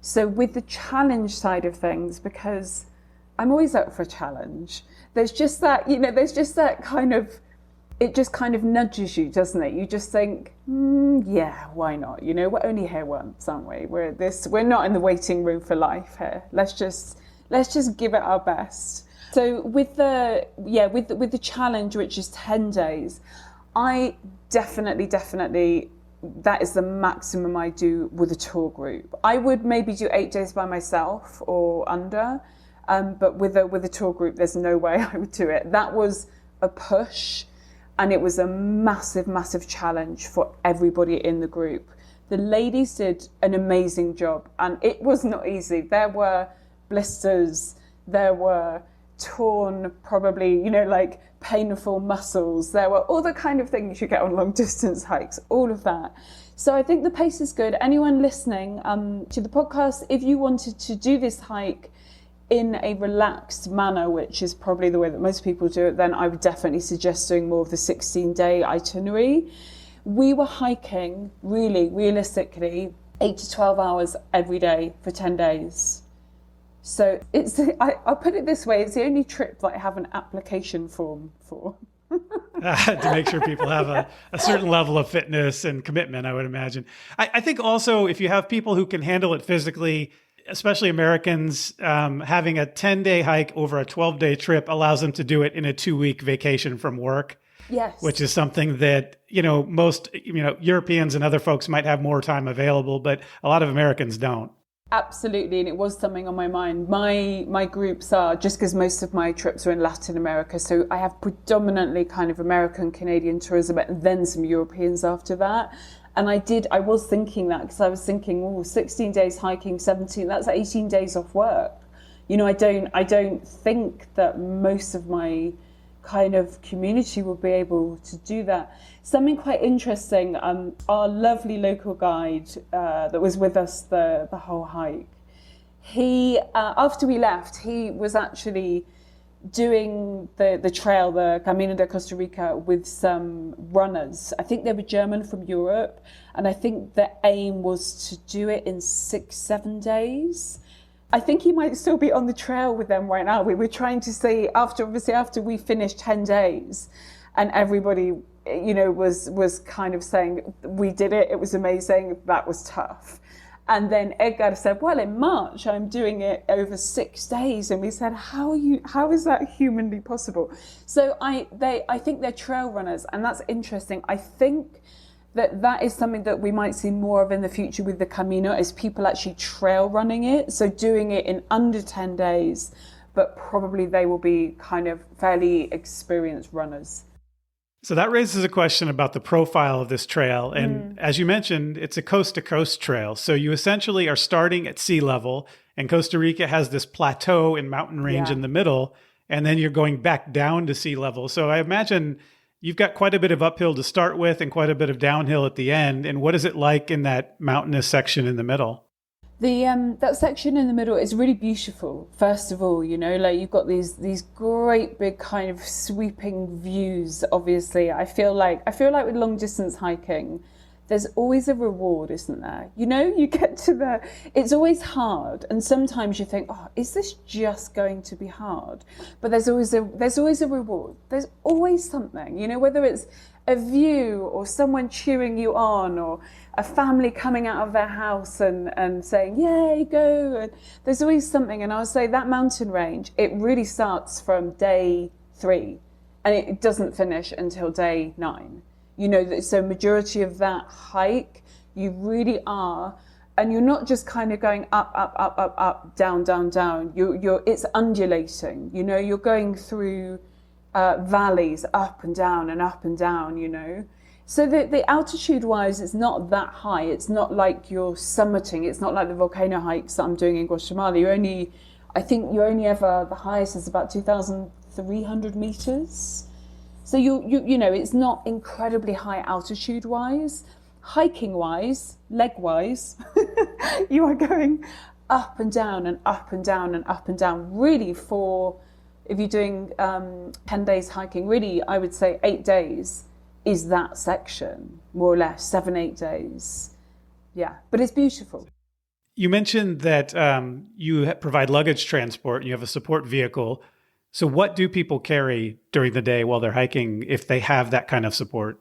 So with the challenge side of things, because I'm always up for a challenge, there's just that kind of, it just kind of nudges you, doesn't it? You just think, yeah, why not? We're only here once, aren't we? We're not in the waiting room for life here. Let's just give it our best. So with the challenge, which is 10 days, I definitely, that is the maximum I do with a tour group. I would maybe do 8 days by myself or under, but with a tour group, there's no way I would do it. That was a push, and it was a massive, massive challenge for everybody in the group. The ladies did an amazing job, and it was not easy. There were blisters, there were torn, probably, like painful muscles. There were all the kind of things you get on long distance hikes, all of that. So I think the pace is good. Anyone listening to the podcast, if you wanted to do this hike in a relaxed manner, which is probably the way that most people do it, then I would definitely suggest doing more of the 16-day itinerary. We were hiking, really, realistically, 8 to 12 hours every day for 10 days. So I'll put it this way, it's the only trip that I have an application form for. To make sure people have a certain level of fitness and commitment, I would imagine. I think also if you have people who can handle it physically, especially Americans, having a 10-day hike over a 12-day trip allows them to do it in a 2-week vacation from work. Yes. Which is something that, most, Europeans and other folks might have more time available, but a lot of Americans don't. Absolutely, and it was something on my mind. My groups are, just because most of my trips are in Latin America, so I have predominantly kind of American, Canadian tourism, and then some Europeans after that. And I was thinking that, because I was thinking, oh, 16 days hiking, 17, that's 18 days off work. I don't think that most of my kind of community will be able to do that. Something quite interesting, our lovely local guide that was with us the whole hike, he, after we left, he was actually doing the trail, the Camino de Costa Rica, with some runners. I think they were German from Europe, and I think the aim was to do it in 6-7 days. I think he might still be on the trail with them right now. We were trying to see, after we finished 10 days, and everybody, was kind of saying, we did it, it was amazing, that was tough. And then Edgar said, well, in March, I'm doing it over 6 days. And we said, how is that humanly possible? So I think they're trail runners, and that's interesting. I think that is something that we might see more of in the future with the Camino, is people actually trail running it. So doing it in under 10 days, but probably they will be kind of fairly experienced runners. So that raises a question about the profile of this trail. And as you mentioned, it's a coast-to-coast trail. So you essentially are starting at sea level, and Costa Rica has this plateau and mountain range in the middle, and then you're going back down to sea level. So I imagine you've got quite a bit of uphill to start with and quite a bit of downhill at the end. And what is it like in that mountainous section in the middle? That section in the middle is really beautiful. First of all, like you've got these great big kind of sweeping views. Obviously, I feel like with long distance hiking, there's always a reward, isn't there? You get to it's always hard, and sometimes you think, oh, is this just going to be hard? But there's always a reward. There's always something, whether it's a view or someone cheering you on, or a family coming out of their house and saying, yay, go. And there's always something. And I would say that mountain range, it really starts from day 3 and it doesn't finish until day 9. So majority of that hike, you really are, and you're not just kind of going up, down, down, down. It's undulating, you're going through valleys, up and down and up and down, So the altitude-wise, it's not that high. It's not like you're summiting. It's not like the volcano hikes that I'm doing in Guatemala. I think the highest is about 2,300 meters. So it's not incredibly high altitude-wise. Hiking-wise, leg-wise, you are going up and down and up and down and up and down. Really, if you're doing 10 days hiking, really, I would say 8 days is that section, more or less, 7-8 days. Yeah, but it's beautiful. You mentioned that you provide luggage transport, you have a support vehicle. So what do people carry during the day while they're hiking if they have that kind of support?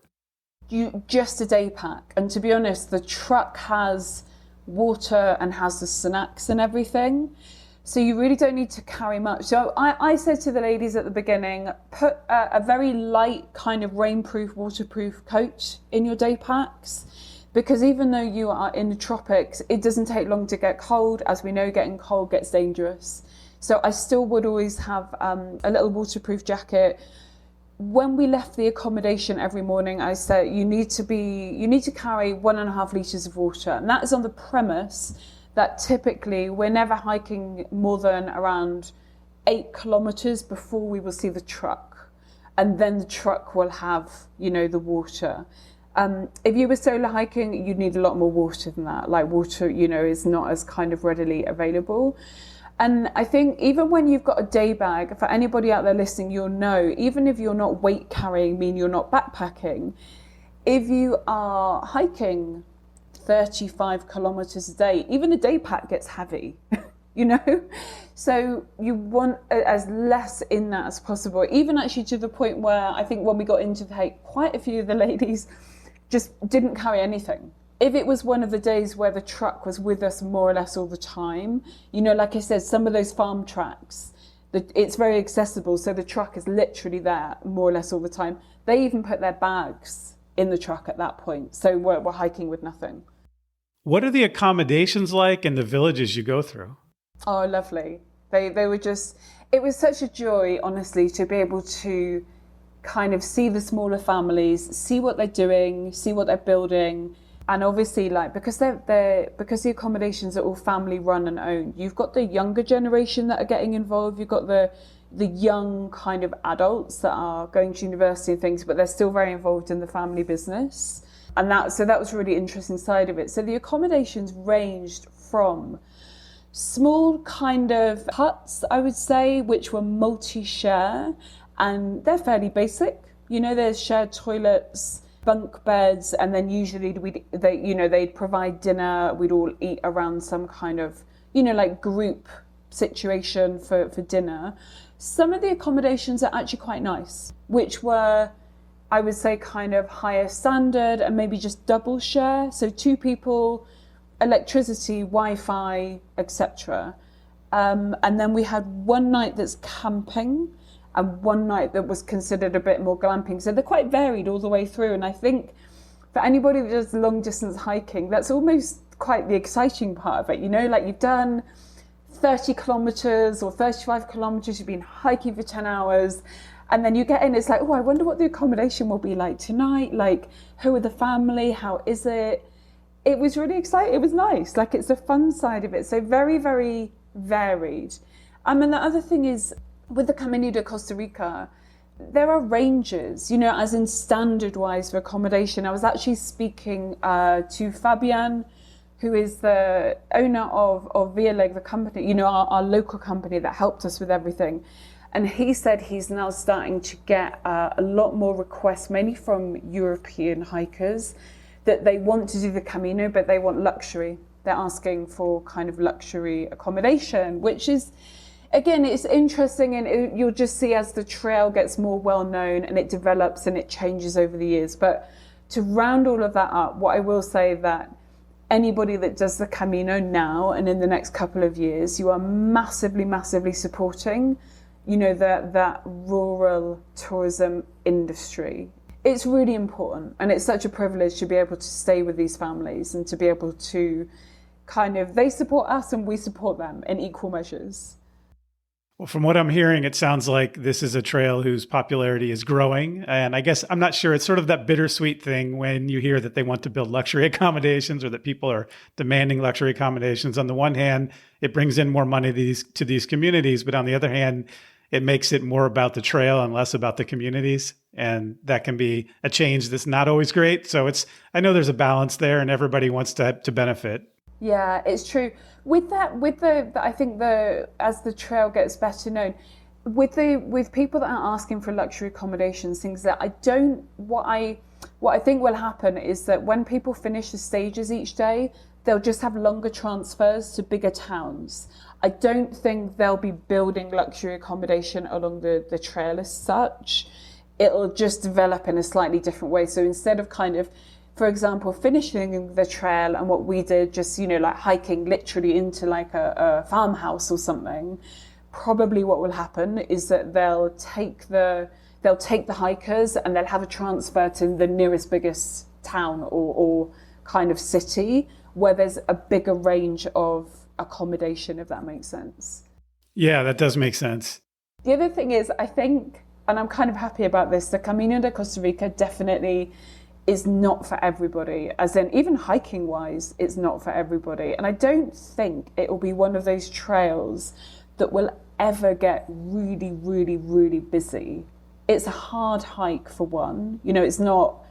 Just a day pack. And to be honest, the truck has water and has the snacks and everything. So you really don't need to carry much. So I said to the ladies at the beginning, put a very light kind of rainproof, waterproof coat in your day packs, because even though you are in the tropics, it doesn't take long to get cold. As we know, getting cold gets dangerous. So I still would always have a little waterproof jacket. When we left the accommodation every morning, I said you need to carry 1.5 liters of water, and that is on the premise that typically we're never hiking more than around 8 kilometers before we will see the truck. And then the truck will have, the water. If you were solo hiking, you'd need a lot more water than that. Like water, is not as kind of readily available. And I think even when you've got a day bag, for anybody out there listening, you'll know, even if you're not weight carrying, meaning you're not backpacking, if you are hiking 35 kilometers a day, even a day pack gets heavy, So you want as less in that as possible, even actually to the point where I think when we got into the hike, quite a few of the ladies just didn't carry anything. If it was one of the days where the truck was with us more or less all the time, like I said, some of those farm tracks, it's very accessible. So the truck is literally there more or less all the time. They even put their bags in the truck at that point. So we're hiking with nothing. What are the accommodations like in the villages you go through? Oh, lovely. They were just, it was such a joy, honestly, to be able to kind of see the smaller families, see what they're doing, see what they're building. And obviously, like, because because the accommodations are all family run and owned, you've got the younger generation that are getting involved, you've got the young kind of adults that are going to university and things, but they're still very involved in the family business. And that was a really interesting side of it. So the accommodations ranged from small kind of huts, I would say, which were multi-share, and they're fairly basic. You know, there's shared toilets, bunk beds, and then usually they'd provide dinner. We'd all eat around some kind of, like group situation for dinner. Some of the accommodations are actually quite nice, which were, I would say, kind of higher standard and maybe just double share. So two people, electricity, Wi-Fi, etc. And then we had one night that's camping and one night that was considered a bit more glamping. So they're quite varied all the way through. And I think for anybody that does long distance hiking, that's almost quite the exciting part of it. Like you've done 30 kilometers or 35 kilometers, you've been hiking for 10 hours. And then you get in, it's like, oh, I wonder what the accommodation will be like tonight. Like, who are the family? How is it? It was really exciting. It was nice. Like, it's the fun side of it. So very, very varied. And the other thing is, with the Camino de Costa Rica, there are ranges, as in standard-wise for accommodation. I was actually speaking to Fabian, who is the owner of Via Leg, the company, our local company that helped us with everything. And he said he's now starting to get a lot more requests, mainly from European hikers, that they want to do the Camino, but they want luxury. They're asking for kind of luxury accommodation, which is, again, it's interesting, and you'll just see as the trail gets more well-known and it develops and it changes over the years. But to round all of that up, what I will say that anybody that does the Camino now and in the next couple of years, you are massively, massively supporting, that rural tourism industry. It's really important, and it's such a privilege to be able to stay with these families and to be able to they support us and we support them in equal measures. Well, from what I'm hearing, it sounds like this is a trail whose popularity is growing. And I guess I'm not sure. It's sort of that bittersweet thing when you hear that they want to build luxury accommodations or that people are demanding luxury accommodations. On the one hand, it brings in more money to these communities. But on the other hand, it makes it more about the trail and less about the communities. And that can be a change that's not always great. So I know there's a balance there and everybody wants to benefit. Yeah, it's true. I think as the trail gets better known, with people that are asking for luxury accommodations, things that what I think will happen is that when people finish the stages each day, they'll just have longer transfers to bigger towns. I don't think they'll be building luxury accommodation along the trail as such. It'll just develop in a slightly different way. So instead of for example, finishing the trail and what we did, just, like hiking literally into like a farmhouse or something, probably what will happen is that they'll take the hikers and they'll have a transfer to the nearest biggest town or kind of city where there's a bigger range of accommodation, if that makes sense. Yeah, that does make sense. The other thing is, I think, and I'm kind of happy about this, the Camino de Costa Rica definitely is not for everybody, as in even hiking wise, it's not for everybody. And I don't think it will be one of those trails that will ever get really, really, really busy. It's a hard hike for one, it's not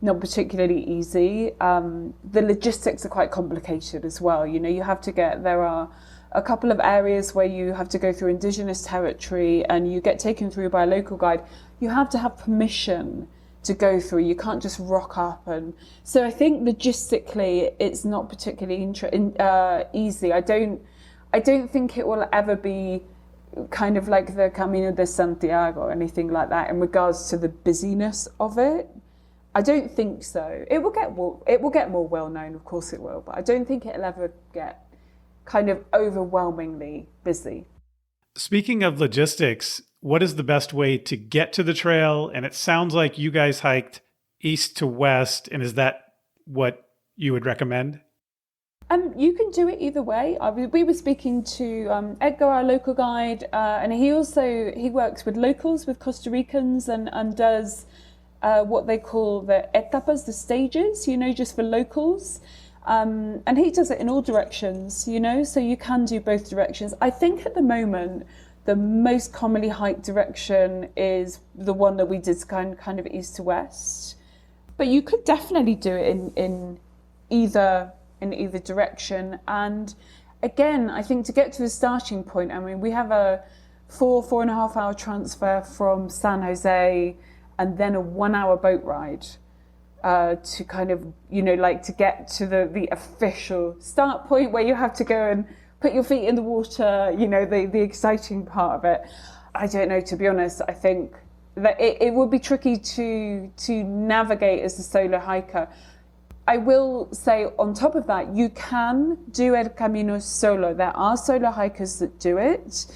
particularly easy. The logistics are quite complicated as well. You have to there are a couple of areas where you have to go through indigenous territory and you get taken through by a local guide. You have to have permission to go through. You can't just rock up. And so I think logistically it's not particularly easy. I don't think it will ever be kind of like the Camino de Santiago or anything like that in regards to the busyness of it. I don't think so. It will get more well known, of course it will, but I don't think it'll ever get kind of overwhelmingly busy. Speaking of logistics, what is the best way to get to the trail? And it sounds like you guys hiked east to west. And is that what you would recommend? You can do it either way. We were speaking to Edgar, our local guide, and he works with locals, with Costa Ricans, and does what they call the etapas, the stages, just for locals. And he does it in all directions, so you can do both directions. I think at the moment, the most commonly hiked direction is the one that we did kind of east to west. But you could definitely do it in either direction. And again, I think to get to the starting point, I mean, we have a 4.5 hour transfer from San Jose and then a 1 hour boat ride to kind of, to get to the official start point where you have to go and put your feet in the water, the exciting part of it. I don't know, to be honest. I think that it would be tricky to navigate as a solo hiker. I will say on top of that, you can do El Camino solo. There are solo hikers that do it.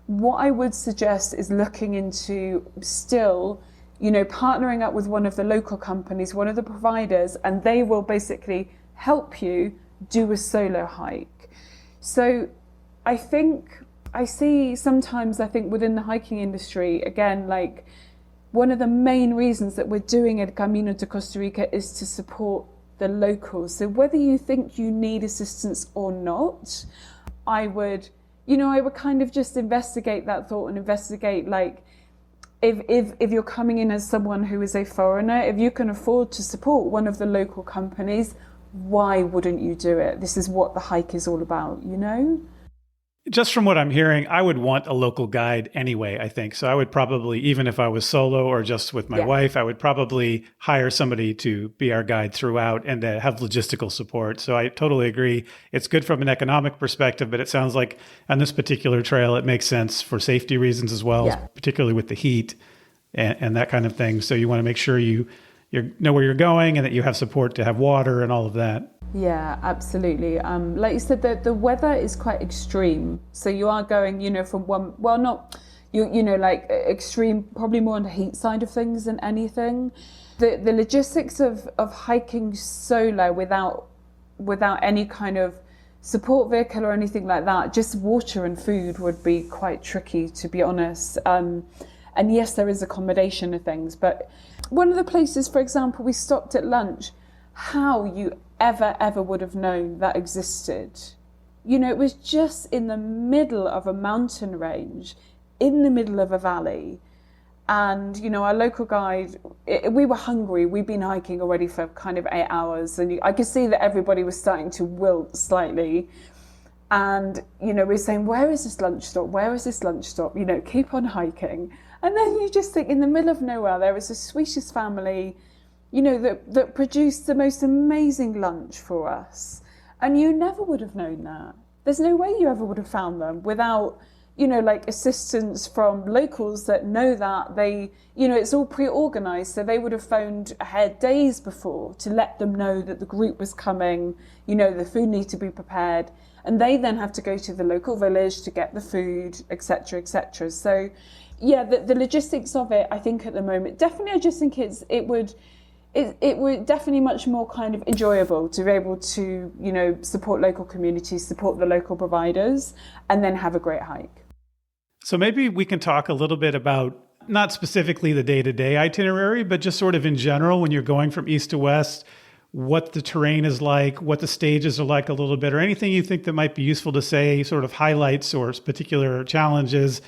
What I would suggest is looking into still, partnering up with one of the local companies, one of the providers, and they will basically help you do a solo hike. So I see sometimes within the hiking industry, again, like one of the main reasons that we're doing El Camino to Costa Rica is to support the locals. So whether you think you need assistance or not, I would kind of just investigate that thought and investigate, like, if you're coming in as someone who is a foreigner, if you can afford to support one of the local companies, why wouldn't you do it? This is what the hike is all about, Just from what I'm hearing, I would want a local guide anyway, I think. So I would probably, even if I was solo or just with my wife, I would probably hire somebody to be our guide throughout and to have logistical support. So I totally agree. It's good from an economic perspective, but it sounds like on this particular trail, it makes sense for safety reasons as well, particularly with the heat and that kind of thing. So you want to make sure you know where you're going and that you have support to have water and all of that. Yeah, absolutely. Like you said, the weather is quite extreme. So you are going, from one, well, not, like extreme, probably more on the heat side of things than anything. The logistics of hiking solo without any kind of support vehicle or anything like that, just water and food would be quite tricky, to be honest. And yes, there is accommodation and things, but one of the places, for example, we stopped at lunch, how you ever would have known that existed. It was just in the middle of a mountain range, in the middle of a valley. And, our local guide, we were hungry. We'd been hiking already for kind of 8 hours. And I could see that everybody was starting to wilt slightly. And, we're saying, where is this lunch stop? Where is this lunch stop? Keep on hiking. And then you just think, in the middle of nowhere, there was the sweetest family, that produced the most amazing lunch for us. And you never would have known that. There's no way you ever would have found them without, like assistance from locals that know that they, it's all pre-organized. So they would have phoned ahead days before to let them know that the group was coming, the food needs to be prepared. And they then have to go to the local village to get the food, etc., etc. So yeah, the logistics of it, I think at the moment, definitely I just think it would definitely much more kind of enjoyable to be able to, support local communities, support the local providers, and then have a great hike. So maybe we can talk a little bit about not specifically the day-to-day itinerary, but just sort of in general, when you're going from east to west, what the terrain is like, what the stages are like a little bit, or anything you think that might be useful to say, sort of highlights or particular challenges,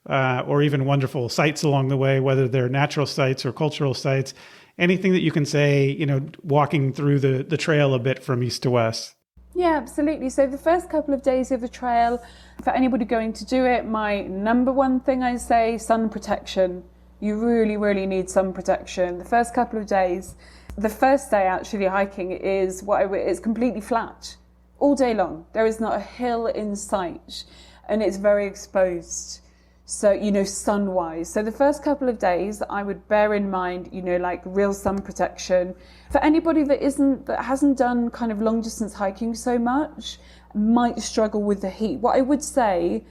or even wonderful sites along the way, whether they're natural sites or cultural sites. Anything that you can say, walking through the trail a bit from east to west. Yeah, absolutely. So the first couple of days of the trail, for anybody going to do it, my number one thing I say, sun protection. You really, really need sun protection. The first couple of days, the first day actually hiking is it's completely flat all day long. There is not a hill in sight and it's very exposed. So, sun-wise. So the first couple of days, I would bear in mind, like real sun protection. For anybody that hasn't done kind of long distance hiking so much, might struggle with the heat. What I would say,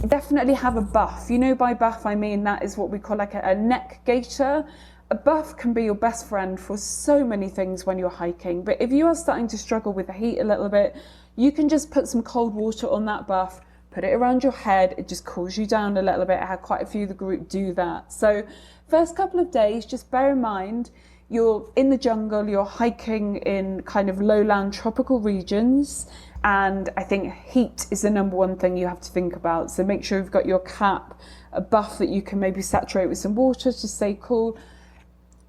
definitely have a buff. By buff, I mean that is what we call like a neck gaiter. A buff can be your best friend for so many things when you're hiking. But if you are starting to struggle with the heat a little bit, You can just put some cold water on that buff, put it around your head. It just cools you down a little bit. I had quite a few of the group do that. So first couple of days, just bear in mind, you're in the jungle, you're hiking in kind of lowland tropical regions. And I think heat is the number one thing you have to think about. So make sure you've got your cap, a buff that you can maybe saturate with some water to stay cool.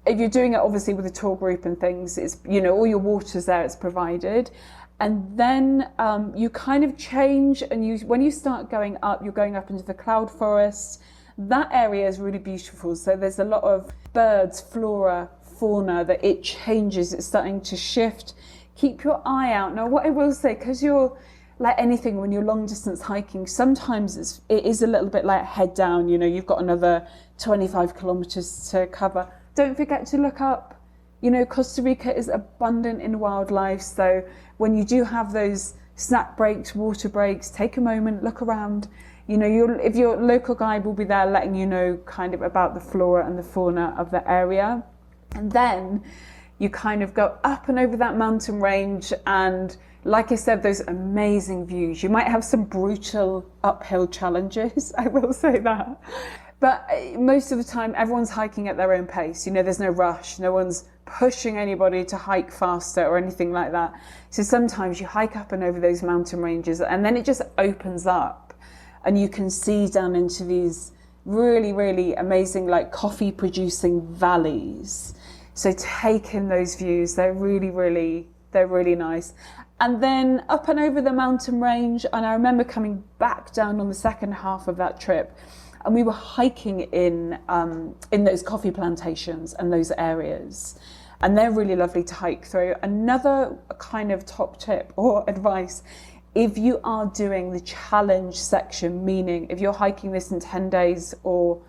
If you're doing it obviously with a tour group and things, it's, you know, all your water's there, it's provided. And then you kind of change, and when you start going up, you're going up into the cloud forest. That area is really beautiful. So there's a lot of birds, flora, fauna, that it changes, it's starting to shift. Keep your eye out. Now, what I will say, because you're like anything when you're long distance hiking, sometimes it is a little bit like head down, you know, you've got another 25 kilometers to cover. Don't forget to look up. You know, Costa Rica is abundant in wildlife. So when you do have those snack breaks, water breaks, take a moment, look around. You know, if your local guide will be there letting you know kind of about the flora and the fauna of the area. And then you kind of go up and over that mountain range, and like I said, those amazing views. You might have some brutal uphill challenges, I will say that. But most of the time, everyone's hiking at their own pace. You know, there's no rush. No one's pushing anybody to hike faster or anything like that. So sometimes you hike up and over those mountain ranges, and then it just opens up, and you can see down into these really, really amazing, like coffee-producing valleys. So take in those views. They're really nice. And then up and over the mountain range, and I remember coming back down on the second half of that trip, and we were hiking in those coffee plantations and those areas. And they're really lovely to hike through. Another kind of top tip or advice, if you are doing the challenge section, meaning if you're hiking this in 10 days or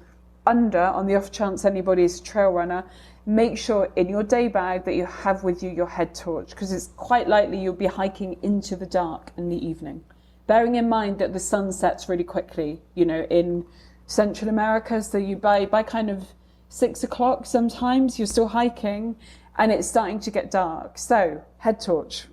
under, on the off chance anybody is a trail runner, make sure in your day bag that you have with you your head torch, because it's quite likely you'll be hiking into the dark in the evening. Bearing in mind that the sun sets really quickly, you know, in Central America, so you by kind of 6 o'clock sometimes you're still hiking and it's starting to get dark. So head torch.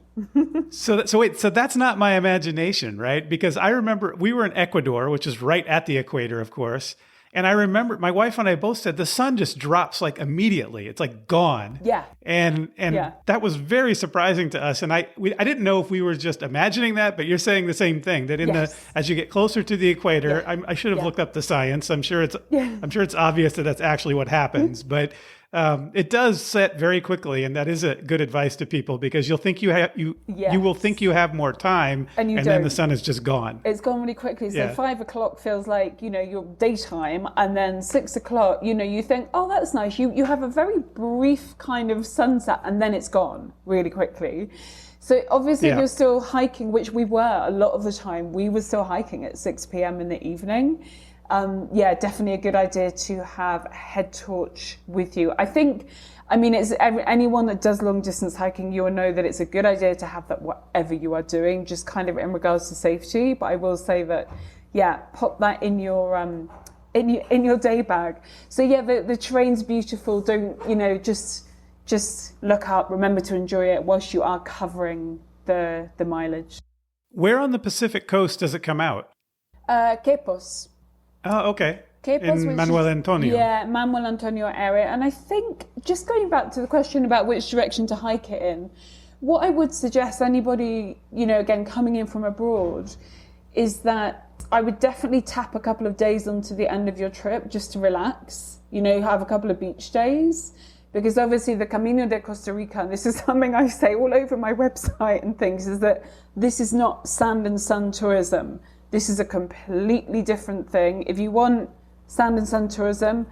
So that's not my imagination, right? Because I remember we were in Ecuador, which is right at the equator, of course. And I remember my wife and I both said the sun just drops like immediately. It's like gone. Yeah. And yeah. That was very surprising to us. And I didn't know if we were just imagining that, but you're saying the same thing, that as you get closer to the equator, I should have looked up the science. I'm sure it's obvious that that's actually what happens, but it does set very quickly, and that is a good advice to people, because you'll think you will think you have more time, and then the sun is just gone. It's gone really quickly. So 5 o'clock feels like, you know, your daytime, and then 6 o'clock, you know, you think, oh, that's nice. You have a very brief kind of sunset, and then it's gone really quickly. So obviously if you're still hiking, which we were a lot of the time, we were still hiking at 6 p.m. in the evening. Definitely a good idea to have a head torch with you. It's anyone that does long distance hiking, you'll know that it's a good idea to have that whatever you are doing, just kind of in regards to safety. But I will say that, pop that in your in your day bag. So the terrain's beautiful. Don't, you know, just look up. Remember to enjoy it whilst you are covering the mileage. Where on the Pacific coast does it come out? Quepos. Oh, okay. Quepos, in Manuel Antonio. Yeah, Manuel Antonio area. And I think, just going back to the question about which direction to hike it in, what I would suggest anybody, you know, again, coming in from abroad, is that I would definitely tap a couple of days onto the end of your trip just to relax. You know, have a couple of beach days. Because obviously the Camino de Costa Rica, and this is something I say all over my website and things, is that this is not sand and sun tourism. This is a completely different thing. If you want sand and sun tourism,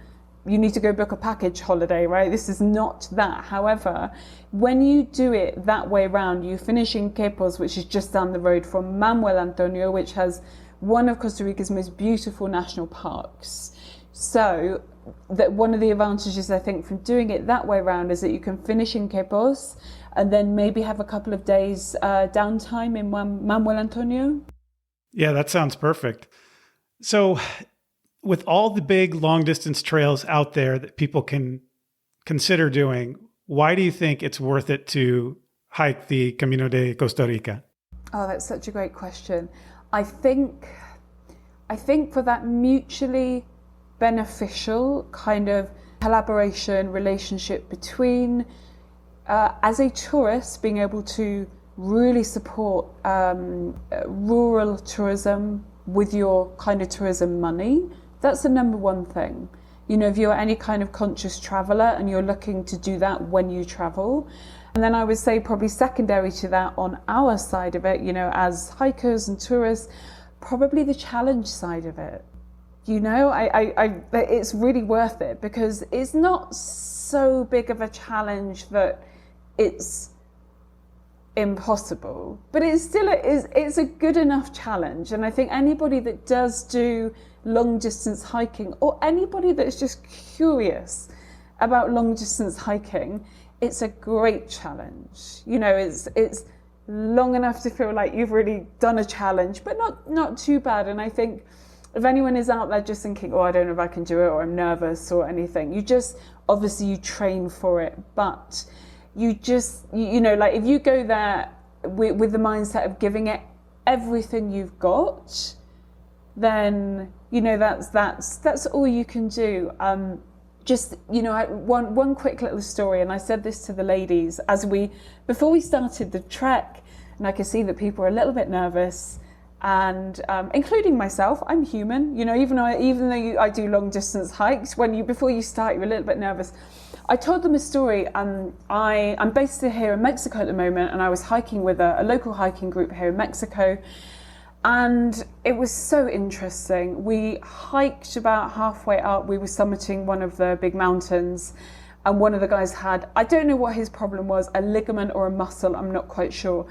you need to go book a package holiday, right? This is not that. However, when you do it that way around, you finish in Quepos, which is just down the road from Manuel Antonio, which has one of Costa Rica's most beautiful national parks. So that one of the advantages, I think, from doing it that way around is that you can finish in Quepos and then maybe have a couple of days downtime in Manuel Antonio. Yeah, that sounds perfect. So with all the big long distance trails out there that people can consider doing, why do you think it's worth it to hike the Camino de Costa Rica? Oh, that's such a great question. I think I think for that mutually beneficial kind of collaboration relationship between, as a tourist, being able to really support rural tourism with your kind of tourism money, that's the number one thing. You know, if you're any kind of conscious traveller and you're looking to do that when you travel. And then I would say probably secondary to that on our side of it, you know, as hikers and tourists, probably the challenge side of it. You know, it's really worth it because it's not so big of a challenge that it's impossible, but it's a good enough challenge. And I think anybody that does do long distance hiking, or anybody that's just curious about long distance hiking, it's a great challenge. You know, it's long enough to feel like you've really done a challenge, but not too bad. And I think if anyone is out there just thinking, oh, I don't know if I can do it, or I'm nervous or anything, you just, obviously you train for it, but you just, you know, like if you go there with the mindset of giving it everything you've got, then, you know, that's all you can do. Just, you know, one quick little story, and I said this to the ladies before we started the trek, and I could see that people were a little bit nervous, and including myself. I'm human, you know, even though I do long distance hikes, before you start, you're a little bit nervous. I told them a story. I'm based here in Mexico at the moment, and I was hiking with a local hiking group here in Mexico. And it was so interesting. We hiked about halfway up. We were summiting one of the big mountains, and one of the guys had, I don't know what his problem was, a ligament or a muscle, I'm not quite sure.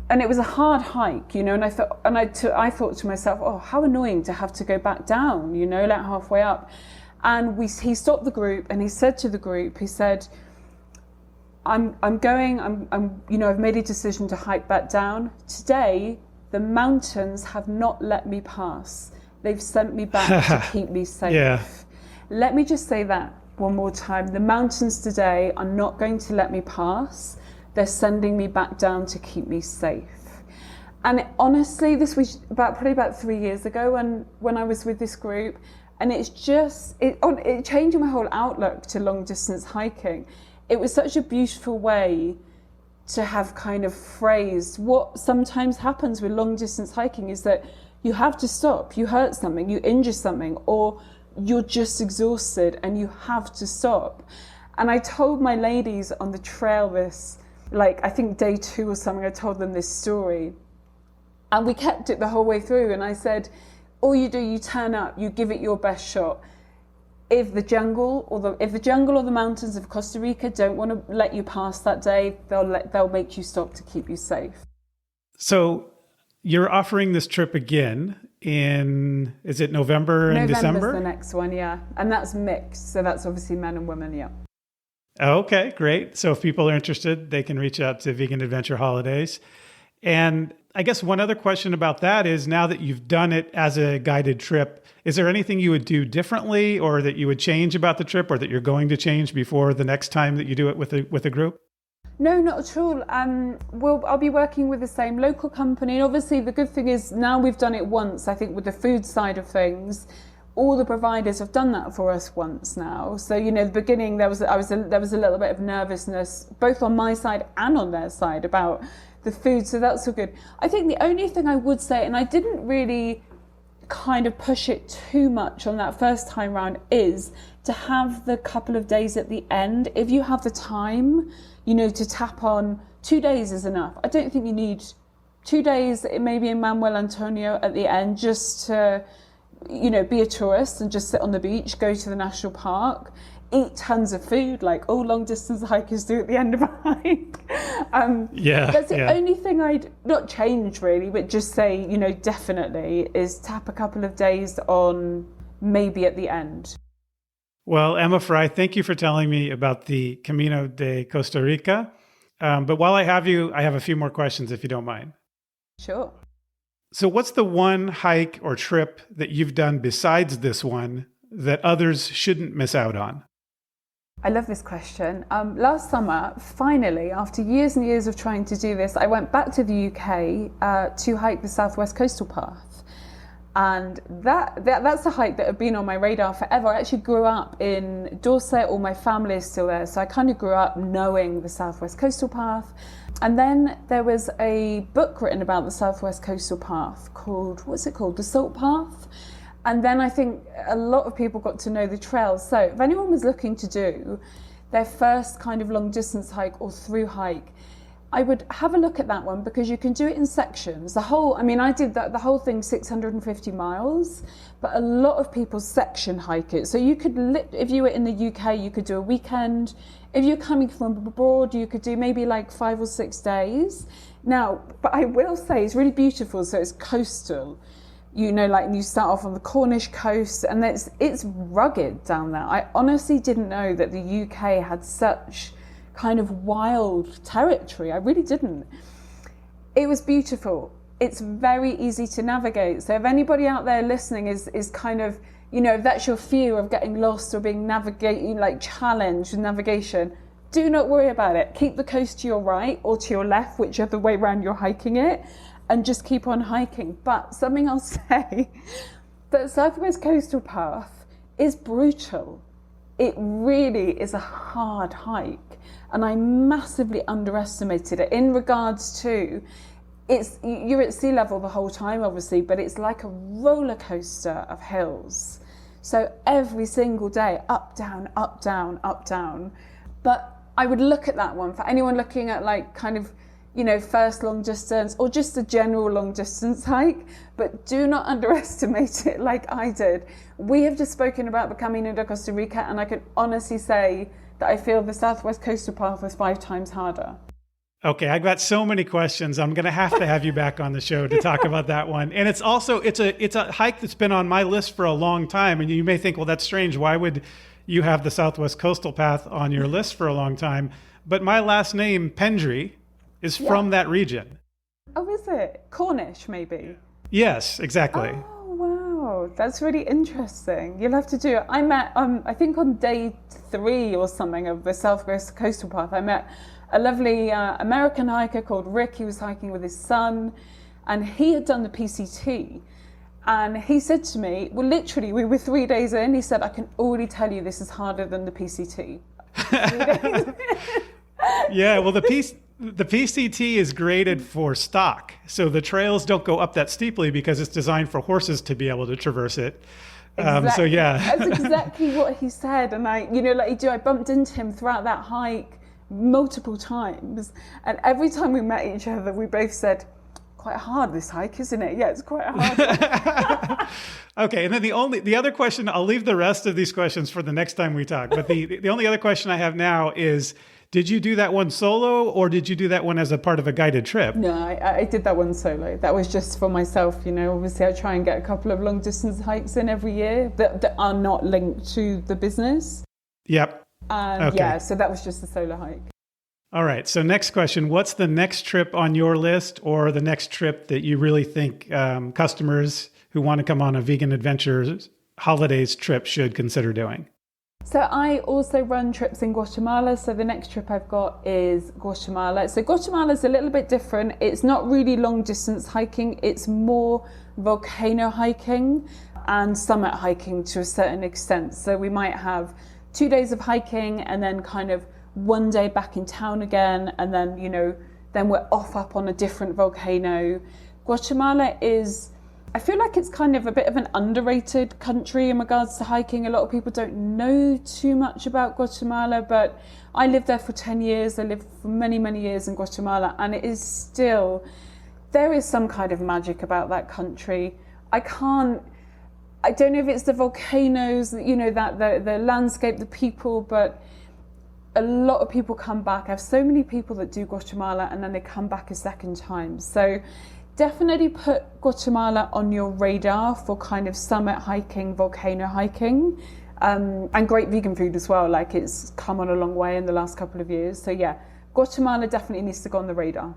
And it was a hard hike, you know, and I thought to myself, oh, how annoying to have to go back down, you know, like halfway up. And he stopped the group and he said to the group, he said, I'm you know, I've made a decision to hike back down. Today, the mountains have not let me pass. They've sent me back to keep me safe. Yeah. Let me just say that one more time. The mountains today are not going to let me pass. They're sending me back down to keep me safe. And honestly, this was probably about 3 years ago when I was with this group. And it's just, it changed my whole outlook to long distance hiking. It was such a beautiful way to have kind of phrased what sometimes happens with long distance hiking, is that you have to stop, you hurt something, you injure something, or you're just exhausted and you have to stop. And I told my ladies on the trail this, like I think day 2 or something, I told them this story. And we kept it the whole way through. And I said, all you do, you turn up, you give it your best shot. If the jungle or the mountains of Costa Rica don't want to let you pass that day, they'll make you stop to keep you safe. So you're offering this trip again is it November and December? November's the next one, yeah. And that's mixed. So that's obviously men and women, yeah. Okay, great. So if people are interested, they can reach out to Vegan Adventure Holidays. And I guess one other question about that is, now that you've done it as a guided trip, is there anything you would do differently or that you would change about the trip, or that you're going to change before the next time that you do it with a group? No, not at all. I'll be working with the same local company. And obviously the good thing is now we've done it once, I think with the food side of things, all the providers have done that for us once now. So, you know, the beginning there was a little bit of nervousness, both on my side and on their side, about the food. So that's all good. I think the only thing I would say, and I didn't really kind of push it too much on that first time round, is to have the couple of days at the end. If you have the time, you know, to tap on, 2 days is enough. I don't think you need 2 days, maybe in Manuel Antonio at the end, just to, you know, be a tourist and just sit on the beach, go to the national park, eat tons of food like all long distance hikers do at the end of a hike. That's the only thing I'd not change really, but just say, you know, definitely is tap a couple of days on maybe at the end. Well, Emma Fry, thank you for telling me about the Camino de Costa Rica. But while I have you, I have a few more questions if you don't mind. Sure. So what's the one hike or trip that you've done besides this one that others shouldn't miss out on? I love this question. Last summer, finally, after years and years of trying to do this, I went back to the UK to hike the Southwest Coastal Path. And that's a hike that had been on my radar forever. I actually grew up in Dorset, all my family is still there. So I kind of grew up knowing the Southwest Coastal Path. And then there was a book written about the Southwest Coastal Path called, what's it called? The Salt Path. And then I think a lot of people got to know the trails. So if anyone was looking to do their first kind of long distance hike or through hike, I would have a look at that one because you can do it in sections. I did the whole thing 650 miles, but a lot of people section hike it. So you could, if you were in the UK, you could do a weekend. If you're coming from abroad, you could do maybe like 5 or 6 days. Now, but I will say it's really beautiful. So it's coastal. Like you start off on the Cornish coast and it's rugged down there. I honestly didn't know that the UK had such kind of wild territory. I really didn't. It was beautiful. It's very easy to navigate. So if anybody out there listening is kind of, if that's your fear of getting lost or being challenged with navigation, do not worry about it. Keep the coast to your right or to your left, whichever way around you're hiking it, and just keep on hiking. But something I'll say, that Southwest Coastal Path is brutal. It really is a hard hike. And I massively underestimated it in regards to, you're at sea level the whole time, obviously, but it's like a roller coaster of hills. So every single day, up, down, up, down, up, down. But I would look at that one for anyone looking at first long distance or just a general long distance hike, but do not underestimate it like I did. We have just spoken about the Camino de Costa Rica, and I can honestly say that I feel the Southwest Coastal Path was 5 times harder. Okay, I've got so many questions. I'm going to have you back on the show to talk about that one. And it's a hike that's been on my list for a long time. And you may think, well, that's strange. Why would you have the Southwest Coastal Path on your list for a long time? But my last name, Pendry, is from that region. Oh, is it? Cornish, maybe? Yes, exactly. Oh, wow. That's really interesting. You'll have to do it. I met, I think on day 3 or something of the Southwest Coastal Path, I met a lovely American hiker called Rick. He was hiking with his son, and he had done the PCT. And he said to me, well, literally, we were 3 days in. He said, I can already tell you this is harder than the PCT. Yeah, well, the PCT is graded for stock. So the trails don't go up that steeply because it's designed for horses to be able to traverse it. Exactly. So yeah. That's exactly what he said. And I bumped into him throughout that hike multiple times. And every time we met each other, we both said, quite hard this hike, isn't it? Yeah, it's quite hard. Okay, and then the other question, I'll leave the rest of these questions for the next time we talk. But the only other question I have now is, did you do that one solo or did you do that one as a part of a guided trip? No, I did that one solo. That was just for myself, Obviously, I try and get a couple of long distance hikes in every year that are not linked to the business. Yep. And okay. Yeah, so that was just a solo hike. All right. So next question, what's the next trip on your list or the next trip that you really think customers who want to come on a vegan adventures holidays trip should consider doing? So I also run trips in Guatemala. So the next trip I've got is Guatemala. So Guatemala is a little bit different. It's not really long distance hiking. It's more volcano hiking and summit hiking to a certain extent. So we might have 2 days of hiking and then kind of 1 day back in town again. And then, then we're off up on a different volcano. Guatemala is, I feel like it's kind of a bit of an underrated country in regards to hiking. A lot of people don't know too much about Guatemala, but I lived there for 10 years. I lived for many, many years in Guatemala, and it is still, there is some kind of magic about that country. I don't know if it's the volcanoes, that the landscape, the people, but a lot of people come back. I have so many people that do Guatemala and then they come back a second time. So definitely put Guatemala on your radar for kind of summit hiking, volcano hiking, and great vegan food as well. Like, it's come on a long way in the last couple of years. So yeah, Guatemala definitely needs to go on the radar.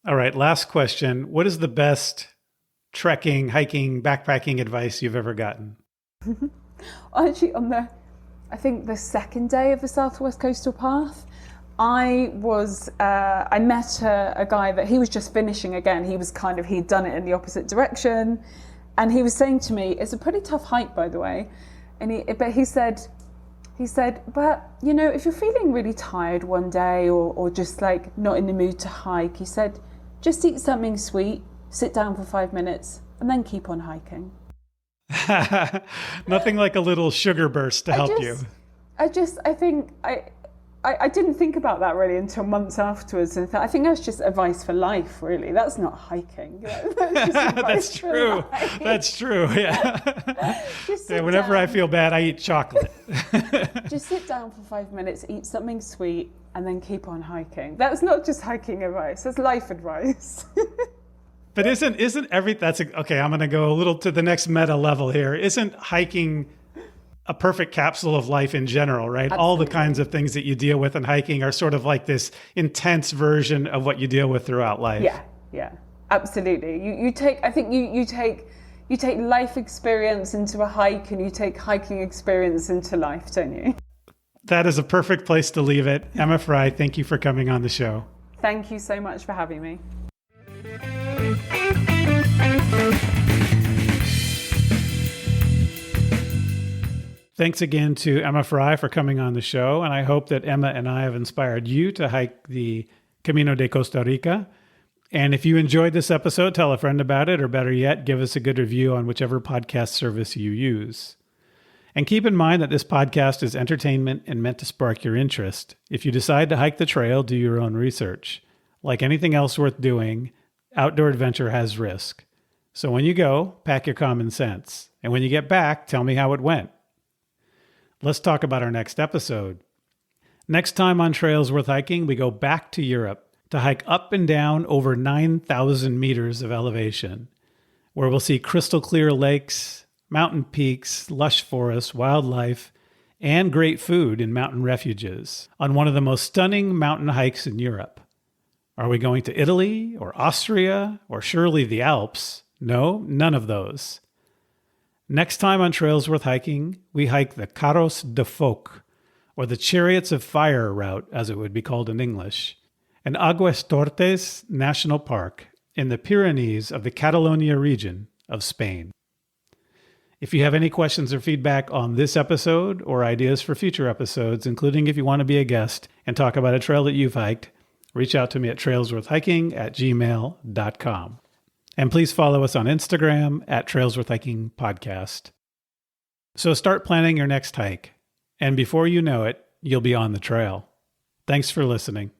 All right, last question. What is the best trekking, hiking, backpacking advice you've ever gotten? Actually, I think the second day of the Southwest Coastal Path, I met a guy that he was just finishing again. He'd done it in the opposite direction. And he was saying to me, it's a pretty tough hike, by the way. But he said, but you know, if you're feeling really tired one day or just like not in the mood to hike, he said, just eat something sweet, sit down for 5 minutes, and then keep on hiking. Nothing like a little sugar burst to help you. I didn't think about that really until months afterwards, and I think that's just advice for life, really. That's not hiking. That's true. That's true. Yeah. Whenever I feel bad, I eat chocolate. Just sit down for 5 minutes, eat something sweet, and then keep on hiking. That's not just hiking advice. That's life advice. But okay, I'm going to go a little to the next meta level here. Isn't hiking a perfect capsule of life in general, right? Absolutely. All the kinds of things that you deal with in hiking are sort of like this intense version of what you deal with throughout life. Yeah, absolutely. You take life experience into a hike, and you take hiking experience into life, don't you? That is a perfect place to leave it. Emma Fry, thank you for coming on the show. Thank you so much for having me. Thanks again to Emma Fry for coming on the show, and I hope that Emma and I have inspired you to hike the Camino de Costa Rica. And if you enjoyed this episode, tell a friend about it, or better yet, give us a good review on whichever podcast service you use. And keep in mind that this podcast is entertainment and meant to spark your interest. If you decide to hike the trail, do your own research. Like anything else worth doing, outdoor adventure has risk. So when you go, pack your common sense. And when you get back, tell me how it went. Let's talk about our next episode. Next time on Trails Worth Hiking, we go back to Europe to hike up and down over 9,000 meters of elevation, where we'll see crystal clear lakes, mountain peaks, lush forests, wildlife, and great food in mountain refuges on one of the most stunning mountain hikes in Europe. Are we going to Italy or Austria or surely the Alps? No, none of those. Next time on Trails Worth Hiking, we hike the Carros de Foc, or the Chariots of Fire route, as it would be called in English, an Aguas Tortes National Park in the Pyrenees of the Catalonia region of Spain. If you have any questions or feedback on this episode or ideas for future episodes, including if you want to be a guest and talk about a trail that you've hiked, reach out to me at trailsworthhiking@gmail.com. And please follow us on Instagram at Trails Worth Hiking Podcast. So start planning your next hike. And before you know it, you'll be on the trail. Thanks for listening.